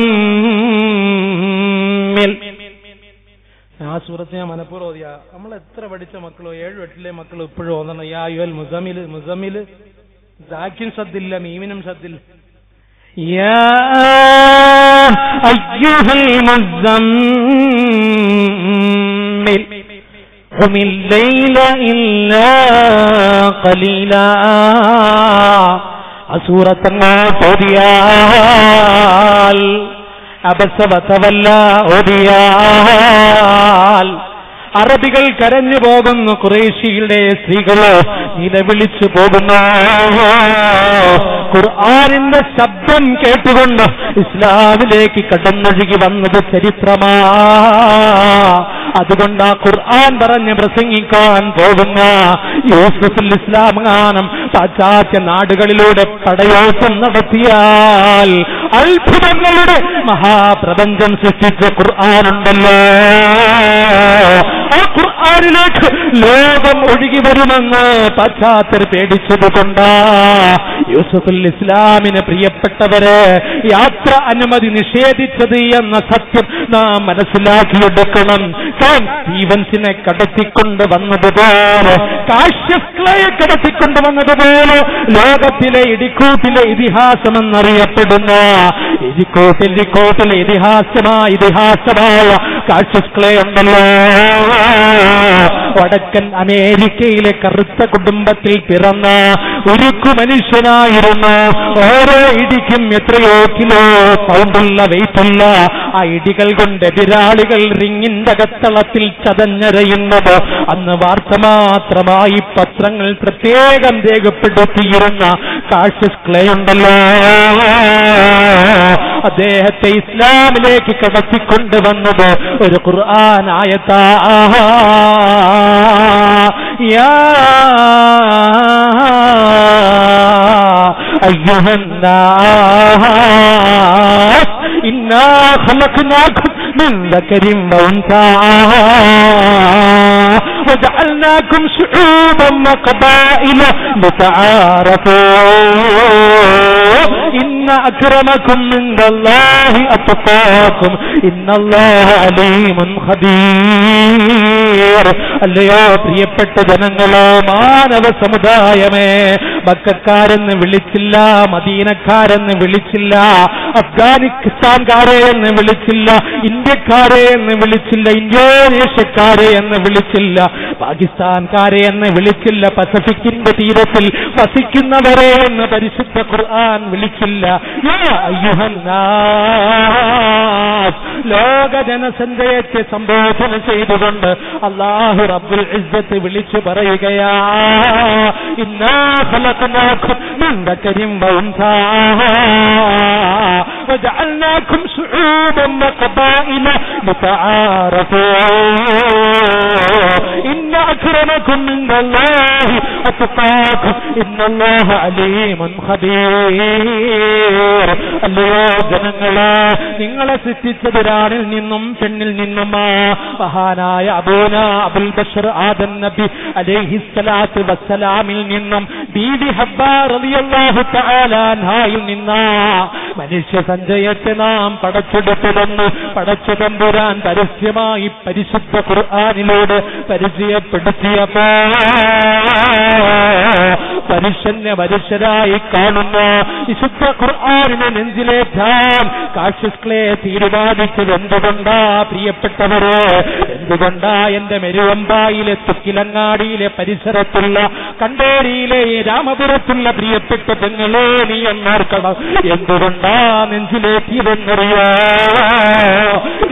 ആ സൂറത്ത് ഞാൻ മനപ്പൂർവ്വം ഓതിയ. നമ്മൾ എത്ര പഠിച്ച മക്കളോ 7-8 മക്കളോ ഇപ്പോഴും ഓതണം യാ അയ്യുഹൽ മുസ്സമ്മിൽ. മുസ്സമ്മിൽ സാക്കിൻ ശബ്ദില്ല, മീമിനും ശബ്ദില്ല. യാ അയ്യുഹൽ മുസ്സമ്മിൽ قم الليل إلا قليلا. അസൂറത്തങ്ങോട്ട് ഓതിയാൽ, അബസ വതവല്ല ഓതിയാൽ അറബികൾ കരഞ്ഞു പോകുന്നു, ഖുറൈശിയുടെ സ്ത്രീകള് നിലവിളിച്ചു പോകുന്നു. ഖുർആനിന്റെ ശബ്ദം കേട്ടുകൊണ്ട് ഇസ്ലാമിലേക്ക് കടന്നൊഴുകി വന്നത് ചരിത്രമാ. അതുകൊണ്ട് ആ ഖുർആൻ പറഞ്ഞ് പ്രസംഗിക്കാൻ പോകുന്ന യൂസുഫുൽ ഇസ്ലാം ഗാനം പാശ്ചാത്യ നാടുകളിലൂടെ പടയോട്ടം നടത്തിയാൽ അത്ഭുതങ്ങളുടെ മഹാപ്രപഞ്ചം സൃഷ്ടിച്ച ഖുർആനുണ്ടല്ലോ, ആ ഖുർആനിലേക്ക് ലോകം ഒഴുകി വരുമെന്ന് പാശ്ചാത്യർ പേടിച്ചതുകൊണ്ടാ യൂസുഫുൽ ഇസ്ലാമിന് പ്രിയപ്പെട്ടവരെ യാത്ര അനുമതി നിഷേധിച്ചത് എന്ന സത്യം നാം മനസ്സിലാക്കിയെടുക്കണം. കാൻ സ്റ്റീവൻസിനെ കടത്തിക്കൊണ്ട് വന്നതുപോലെ, കാഷ്യസ് ക്ലേയെ കടത്തിക്കൊണ്ട് വന്നതുപോലെ ലോകത്തിലെ ഇടിക്കൂട്ടിലെ ഇതിഹാസമെന്നറിയപ്പെടുന്ന ഇടിക്കൂട്ടിലെ ഇതിഹാസമായ കാഷ്യസ് ക്ലേ ഉണ്ടല്ലോ, വടക്കൻ അമേരിക്കയിലെ കറുത്ത കുടുംബത്തിൽ പിറന്ന ഉരുക്കു മനുഷ്യനായിരുന്നു. ഓരോ ഇടിക്കും എത്രയോ കിലോ പൗണ്ടുള്ള വെയിറ്റുള്ള ആ ഇടികൾ കൊണ്ട് എതിരാളികൾ റിങ്ങിന്റെ അകത്തളത്തിൽ ചതഞ്ഞരയുന്നത് അന്ന് വാർത്ത മാത്രമായി പത്രങ്ങൾ പ്രത്യേകം രേഖപ്പെടുത്തിയിരുന്ന കാഷ്യസ് ക്ലേ ഉണ്ടല്ലോ, അദ്ദേഹത്തെ ഇസ്ലാമിലേക്ക് കടത്തിക്കൊണ്ടുവന്നത് ഒരു ഖുർആൻ ആയത്താ. യാ അയ്യുഹന്നാസ് ഇന്നാ ഖലഖനാകും മിൻ ദക്കരിൻ വഉൻസാ وجعلناكم شعوبا وقبائل لتعارفوا إن أكرمكم عند الله أتقاكم إن الله عليم خبير. അല്ലയോ പ്രിയപ്പെട്ട ജനങ്ങളോ, മാനവ സമുദായമേ, മക്കക്കാരെന്ന് വിളിച്ചില്ല, മദീനക്കാരെന്ന് വിളിച്ചില്ല, അഫ്ഗാനിസ്ഥാൻകാരെ എന്ന് വിളിച്ചില്ല, ഇന്ത്യക്കാരെ എന്ന് വിളിച്ചില്ല, ഇന്തോനേഷ്യക്കാരെ എന്ന് വിളിച്ചില്ല, പാകിസ്ഥാൻകാരെ എന്ന് വിളിച്ചില്ല, പസഫിക്കിന്റെ തീരത്തിൽ വസിക്കുന്നവരെ എന്ന് പരിശുദ്ധ ഖുർആൻ വിളിച്ചില്ല. യാ അയ്യുഹന്നാസ്, ലോക ജനസംഖ്യയെ സംബോധന ചെയ്തുകൊണ്ട് അല്ലാഹു റബ്ബുൽ ഇസ്സത്ത് വിളിച്ചു പറയുകയാ, ഇന്നാ ഖലഖനാകും മിൻ ദക്കരിൻ വഉൻസാ വജഅൽനാകും ശുഊബൻ വഖബായില ലിതആറഫൂ ഇന്ന അക്രമകും ഇൻദല്ലാഹി അത്ഖാകും ഇന്നല്ലാഹ അലീമുൻ ഖബീർ. അല്ലയോ ജനങ്ങളെ, നിങ്ങളെ സൃഷ്ടിച്ചത് ഒരാണിൽ നിന്നും പെണ്ണിൽ നിന്നും മഹാനായ അബുൽ ബഷർ ആദം നബി അലൈഹിസ്സലാത്തു വസ്സലാമിൽ നിന്നും ബീബി ഹബ്ബ റളിയല്ലാഹു തആല അൻഹായിൽ നിന്നാ മനുഷ്യ സഞ്ചയത്തെ നാം പടച്ചെടുത്തതെന്ന് പടച്ച തമ്പുരാൻ പരസ്യമായി പരിശുദ്ധ ഖുർആനിലൂടെ പരിചയപ്പെടുത്തിയപ്പോ മനുഷ്യനെ മനുഷ്യരായി കാണുന്ന വിശുദ്ധ ഖുർആനിനെ നെഞ്ചിലേറ്റാൻ കാഷ്യസ് ക്ലേ തീരുമാനിച്ചത് എന്തുകൊണ്ടാ പ്രിയപ്പെട്ടവരെ? എന്തുകൊണ്ടാ എന്റെ മെരുവമ്പായിലെ തുക്കിലങ്ങാടിയിലെ പരിസരത്തുള്ള കണ്ടേരിയിലെ രാമപുരത്തുള്ള പ്രിയപ്പെട്ട പെങ്ങളെ നീ എന്നോർക്കണം. എന്തുകൊണ്ടാ നെഞ്ചിലേറ്റിയതെന്നറിയോ?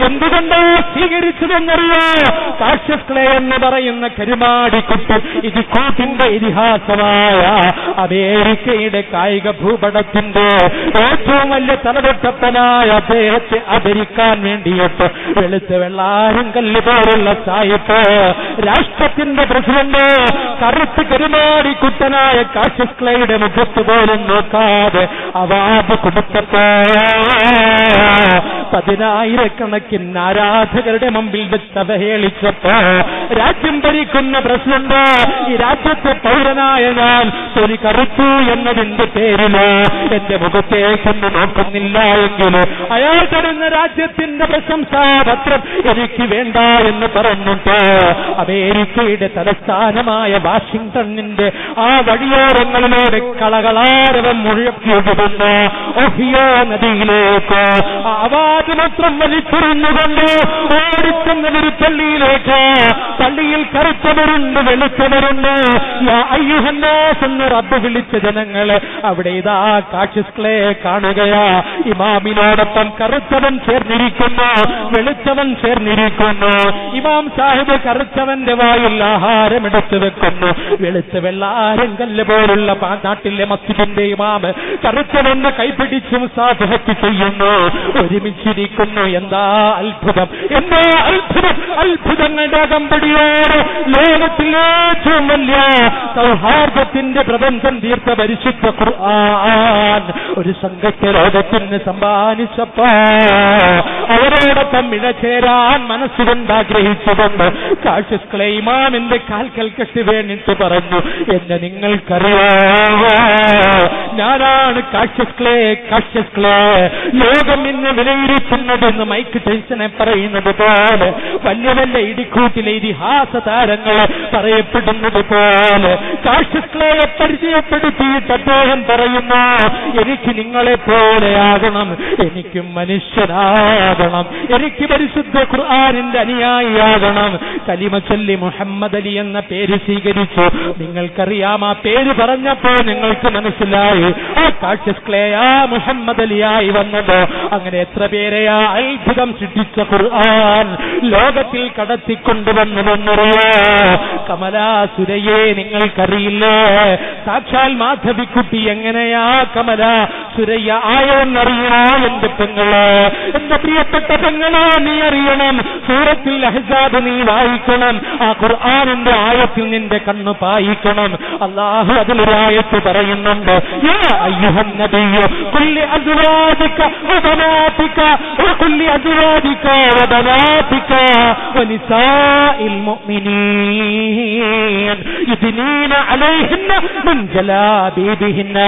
എന്തുകൊണ്ടാ സ്വീകരിച്ചതെന്നറിയോ? കാഷ്യസ് ക്ലേ എന്ന് പറയുന്ന കരുമാടിക്കുട്ടി ഇടിക്കൂട്ടിന്റെ ഇതിഹാസമായ അമേരിക്കയുടെ കായിക ഭൂപടത്തിന്റെ ഏറ്റവും വലിയ തലതൊട്ടപ്പനായ അദ്ദേഹത്തെ ആദരിക്കാൻ വേണ്ടിയിട്ട് വെളുത്ത വെള്ളാരം കല്ല് പോലുള്ള സായിപ്പ് രാഷ്ട്രത്തിന്റെ പ്രസിഡന്റ് കറുത്ത് കരുമാടിക്കുട്ടനായ കാഷ്യസ് ക്ലേയുടെ മുഖത്ത് പോലും നോക്കാതെ അവാർഡ് കൊടുത്തപ്പോ 10,000 ആരാധകരുടെ മുമ്പിൽ വെച്ച് അവഹേളിച്ചപ്പോ രാജ്യം ഭരിക്കുന്ന പ്രസിഡന്റ് ഈ രാജ്യത്തെ പൗരനായ ഞാൻ തൊലി കറുത്തു എന്നതിന്റെ പേരില് എന്റെ മുഖത്തേക്കൊന്ന് നോക്കുന്നില്ല എങ്കിൽ അയാൾ തരുന്ന രാജ്യത്തിന്റെ പ്രശംസാപത്രം എനിക്ക് വേണ്ട എന്ന് പറഞ്ഞിട്ട് അമേരിക്കയുടെ തലസ്ഥാനമായ വാഷിംഗ്ടണിന്റെ ആ വഴിയോരങ്ങളിലൂടെ കളകളാരവം മുഴക്കിയൊഴുകുന്ന ഒഹിയോ നദിയിലേക്ക് അവാർഡ് മാത്രം വലിച്ചെറിഞ്ഞുകൊണ്ട് ഓടിച്ചെന്നൊരു പള്ളിയിലേക്ക്. പള്ളിയിൽ കറുത്തവരുണ്ട്, വെളുത്തവരുണ്ട്. അയ്യുഹന്നാസ് എന്ന് റബ്ബ് വിളിച്ച ജനങ്ങള് അവിടെ ഇതാ കാഷ്യസ് ക്ലേ കാണുകയാ. ഇമാമിനോടൊപ്പം കറുത്തവൻ ചേർന്നിരിക്കുന്നു, വെളുത്തവൻ ചേർന്നിരിക്കുന്നു. ഇമാം സാഹിബ് കറുത്തവന്റെ വായിൽ ആഹാരം എടുത്തു വെക്കുന്നു. വെളുത്ത വെള്ളാരം കല്ല് പോലുള്ള നാട്ടിലെ മസ്ജിദിന്റെ ഇമാമ് കറുത്തവന്റെ കൈപിടിച്ച് മുസാഫഹത്ത് ചെയ്യുന്നു, ഒരുമിച്ചിരിക്കുന്നു. എന്താ അത്ഭുതം, എന്താ അത്ഭുതം! അത്ഭുതങ്ങളുടെ അകമ്പടിയോട് ലോകത്തിലെ ഏറ്റവും വലിയ സൗഹാർദ്ദത്തിന്റെ പ്രബന്ധം തീർത്ത പരിശുദ്ധ ഖുർആൻ ഒരു സംഘത്തെ ലോകത്തിന് സമ്മാനിച്ചപ്പോ അവരെ അവരോടൊപ്പം ഇഴചേരാൻ മനസ്സുകൊണ്ട് ആഗ്രഹിച്ചുകൊണ്ട് കാശിസ് ക്ലേ ഇമാമിന്റെ കാൽക്കൽ കെട്ടി വേണ്ടിട്ട് പറഞ്ഞു, എന്നെ നിങ്ങൾക്കറിയാമോ, ഞാനാണ് കാശിസ് ക്ലേ. ലോകം ഇന്ന് വിലയിരുത്തുന്നതെന്ന് മൈക്ക് ടൈസനെ പറയുന്നത് പോലെ, വലിയ വലിയ ഇടിക്കൂട്ടിലെ ഇതിഹാസ താരങ്ങൾ പറയപ്പെടുന്നത് പോലെ കാശിസ് ക്ലേയെ പരിചയപ്പെടുത്തിയിട്ട് അദ്ദേഹം പറയുന്നു, എനിക്ക് നിങ്ങളെ പോലെയാകണം, എനിക്ക് മനുഷ്യനാകണം, എനിക്ക് പരിശുദ്ധ ഖുർആനിന്റെ അനുയായിയാകണം. കലിമ ചൊല്ലി മുഹമ്മദ് അലി എന്ന പേര് സ്വീകരിച്ചു. നിങ്ങൾക്കറിയാം, ആ പേര് പറഞ്ഞപ്പോൾ നിങ്ങൾക്ക് മനസ്സിലായി ആ കാശിസ് ക്ലേ ആ മുഹമ്മദ് അലിയായി വന്നത്. അങ്ങനെ എത്ര പേരെയാ അത്ഭുതം സൃഷ്ടിച്ച ഖുർആൻ ലോകത്തിൽ കടത്തിക്കൊണ്ടുവന്നതെന്നറിയോ? കമലാസുരയെ നിങ്ങൾക്കറിയില്ലേ? സാക്ഷാൽ മാധവിക്കുട്ടി എങ്ങനെയാ കമലാസുരയ്യ ആയോന്നറിയണോ? എന്റെ പെങ്ങള്, എന്റെ പ്രിയപ്പെട്ട പെങ്ങളെ, നീ അറിയണം. സൂറത്തുൽ അഹ്സാബ് നീ വായിക്കണം. ആ ഖുർആനിന്റെ ആയത്തിൽ നിന്റെ കണ്ണ് പായിക്കണം. അല്ലാഹു അതിലൊരായത്ത് പറയുന്നുണ്ട്, യാ അയ്യുഹൻ നബിയ്യു ഖുല്ലി അസ്വാജിക വബനാതിക വഖുല്ലി അസ്വാജിക വബനാതിക വനിസാഇൽ മുഅ്മിനീൻ യുദ്നീന അലൈഹിന്ന മിൻ ജലാബീബിഹിന്ന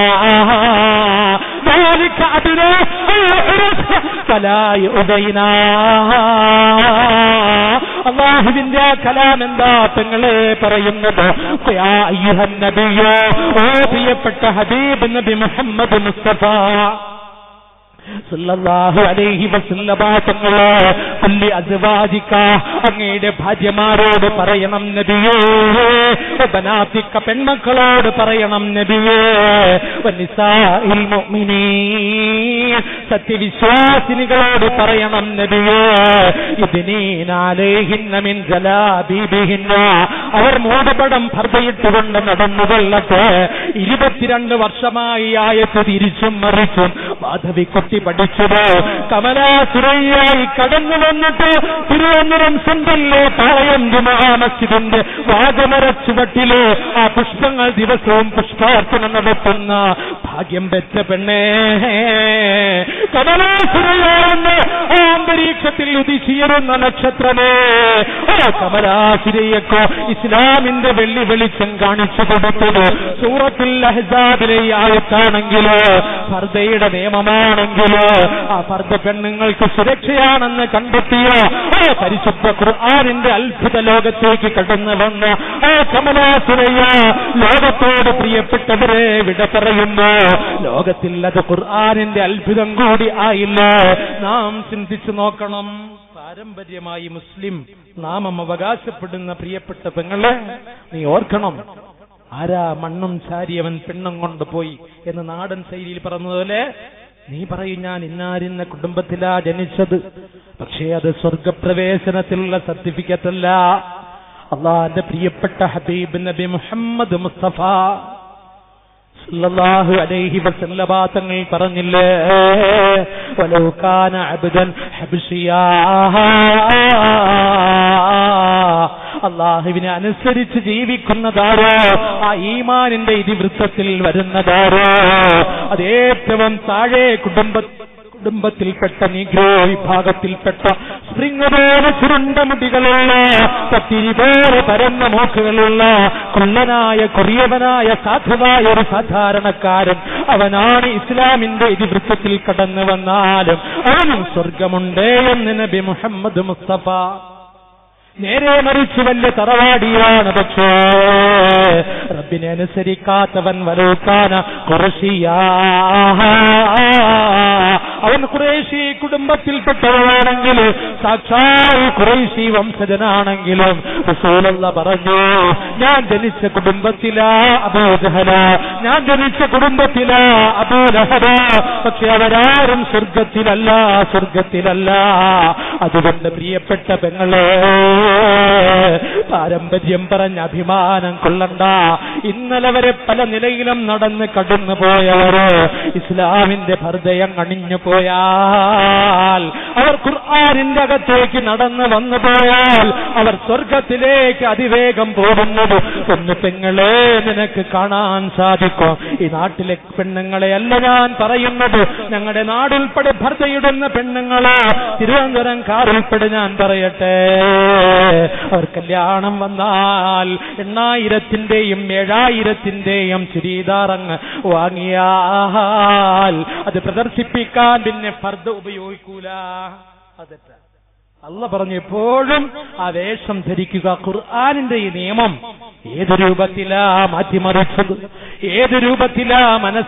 ذلك أدنى أن يعرف فلا يؤذينا. അല്ലാഹുവിന്റെ കലാം എന്താ പെങ്ങളെ പറയുന്നത്? യാ അയ്യുഹൻ നബിയ്യു, ഓ പ്രിയപ്പെട്ട ഹബീബ് നബി മുഹമ്മദ് മുസ്തഫ സല്ലല്ലാഹു അലൈഹി വസല്ലമ തങ്ങളെ, കുല്ലി അസ്വാജിക, അങ്ങയുടെ ഭാര്യമാരോട് പറയണം നബിയേ, ബനാതിക, പെൺമക്കളോട് പറയണം നബിയേ, വനിസാഇൽ മുഅ്മിനീൻ, സത്യവിശ്വാസിനികളോട് പറയണം നബിയേ, യുദ്നീന അലൈഹിന്ന മിൻ ജലാബീബിഹിന്ന, അവർ മൂടുപടം ഭർദയിട്ടുകൊണ്ട് നടന്നു കൊള്ളട്ടെ. 22 വർഷമായി ആയത്ത് തിരിച്ചും മറിച്ചും മാധവിക്കുട്ടി പഠിച്ചത്. കമലാസുരയ്യായി കടന്നു വന്നിട്ട് തിരുവനന്തപുരം സെൻട്രലിലെ പാളയം ജുമുഅ മസ്ജിദിന്റെ വാഗമര ചുവട്ടില് ആ പുഷ്പങ്ങൾ ദിവസവും പുഷ്പാർച്ചന നടത്തുന്ന ഭാഗ്യം പെറ്റ പെണ്ണേ, കമലാസുരയ്യെന്ന് ആ അന്തരീക്ഷത്തിൽ ഉദിച്ചുയരുന്ന നക്ഷത്രമേ, ആ കമലാസുരയ്യക്കോ ഇസ്ലാമിന്റെ വെള്ളി വെളിച്ചം കാണിച്ചു കൊടുത്തത് സൂറത്തുൽ അഹ്സാബിലെ ആയത്താണെങ്കിലോ, ഫർദയുടെ നിയമമാണെങ്കിലോ, ആ ഫർദ പെണ്ണുങ്ങൾക്ക് സുരക്ഷയാണെന്ന് കണ്ടെത്തിയ ആ പരിശുദ്ധ ഖുർആനിന്റെ അത്ഭുത ലോകത്തേക്ക് കടന്നു വന്ന ആ കമലാസുരയ്യ ലോകത്തോട് പ്രിയപ്പെട്ടവരെ വിട പറയുന്നു. ലോകത്തിൽ അത് ഖുർആനിന്റെ അത്ഭുതം കൂടി ആയില്ല. നാം ചിന്തിച്ചു നോക്കണം. പാരമ്പര്യമായി മുസ്ലിം നാമം അവകാശപ്പെടുന്ന പ്രിയപ്പെട്ട പെങ്ങളെ, നീ ഓർക്കണം, ആരാ മണ്ണും ചാരിയവൻ പെണ്ണും കൊണ്ടുപോയി എന്ന് നാടൻ ശൈലിയിൽ പറഞ്ഞതുപോലെ നീ പറയും, ഞാൻ ഇന്നാരിന്ന കുടുംബത്തിലാ ജനിച്ചത്, പക്ഷേ അത് സ്വർഗപ്രവേശനത്തിലുള്ള സർട്ടിഫിക്കറ്റ് അല്ല. അള്ളാന്റെ പ്രിയപ്പെട്ട ഹബീബ് നബി മുഹമ്മദ് മുസ്തഫ സല്ലല്ലാഹു അലൈഹി വസല്ലമ തങ്ങൾ പറഞ്ഞില്ലേ, വലൗ കാന അബ്ദൻ ഹബ്ശിയാ, അള്ളാഹുവിനെ അനുസരിച്ച് ജീവിക്കുന്നതാരോ, ആ ഈമാനിന്റെ ഇതിവൃത്തത്തിൽ വരുന്നതാരോ, അത് ഏറ്റവും താഴെ കുടുംബത്തിൽപ്പെട്ട നീഗ്രോ വിഭാഗത്തിൽപ്പെട്ട സ്പ്രിംഗ് പോലെ ചുരുണ്ട മുടികളുള്ള, പത്തിരി പോലെ പരന്ന മൂക്കുകളുള്ള, കൊള്ളനായ കൊറിയവനായ സാധുവായ ഒരു സാധാരണക്കാരൻ, അവനാണ് ഇസ്ലാമിന്റെ ഇതിവൃത്തത്തിൽ കടന്നു വന്നാലും അവനും സ്വർഗമുണ്ട് എന്ന് നബി മുഹമ്മദ് മുസ്തഫ. നേരെ മറിച്ച് വലിയ തറവാടിയാണ്, പക്ഷേ റബ്ബിനെ അനുസരിക്കാത്തവൻ വലൂക്കാന ഖുറൈശിയാ, അവൻ ഖുറൈശി കുടുംബത്തിൽപ്പെട്ടവനാണെങ്കിൽ, സാക്ഷാൽ ഖുറൈശി വംശജനാണെങ്കിലും റസൂലുള്ളാഹി പറഞ്ഞു, ഞാൻ ജനിച്ച കുടുംബത്തിലാ അബൂ ജഹല, ഞാൻ ജനിച്ച കുടുംബത്തിലാ അബൂ ലഹബ, പക്ഷെ അവരാരും സ്വർഗത്തിലല്ല. അതുകൊണ്ട് പ്രിയപ്പെട്ട പെങ്ങളെ, പാരമ്പര്യം പറഞ്ഞ അഭിമാനം കൊള്ളണ്ട. ഇന്നലെ വരെ പല നിലയിലും നടന്ന് കടന്നു പോയവര്, ഇസ്ലാമിന്റെ ഹൃദയം അണിഞ്ഞു പോയ പോയാൽ, അവർ ഖുർആനിന്റെ അകത്തേക്ക് നടന്നു വന്നു പോയാൽ അവർ സ്വർഗത്തിലേക്ക് അതിവേഗം പോകുന്നത് ഒന്ന് പെങ്ങളെ നിനക്ക് കാണാൻ സാധിക്കും. ഈ നാട്ടിലെ പെണ്ണുങ്ങളെയല്ല ഞാൻ പറയുന്നത്, ഞങ്ങളുടെ നാടുൾപ്പെടെ ഭർത്തയിടുന്ന പെണ്ണുങ്ങളെ, തിരുവനന്തപുരം കാറുൾപ്പെടെ ഞാൻ പറയട്ടെ, അവർ കല്യാണം വന്നാൽ 8,000-ന്റെയും 7,000-ന്റെയും ചുരിദാറങ്ങ് വാങ്ങിയാൽ അത് പ്രദർശിപ്പിക്കാൻ പിന്നെ ഫർദ് ഉപയോഗിക്കൂല. അതെറ്റ അള്ള പറഞ്ഞു എപ്പോഴും ആ വേഷം ധരിക്കുക. ഖുർആനിന്റെ ഈ നിയമം ഏത് രൂപത്തിലാ മാറ്റിമറിച്ചത്, ഏത് രൂപത്തിലാ മനസ്സ്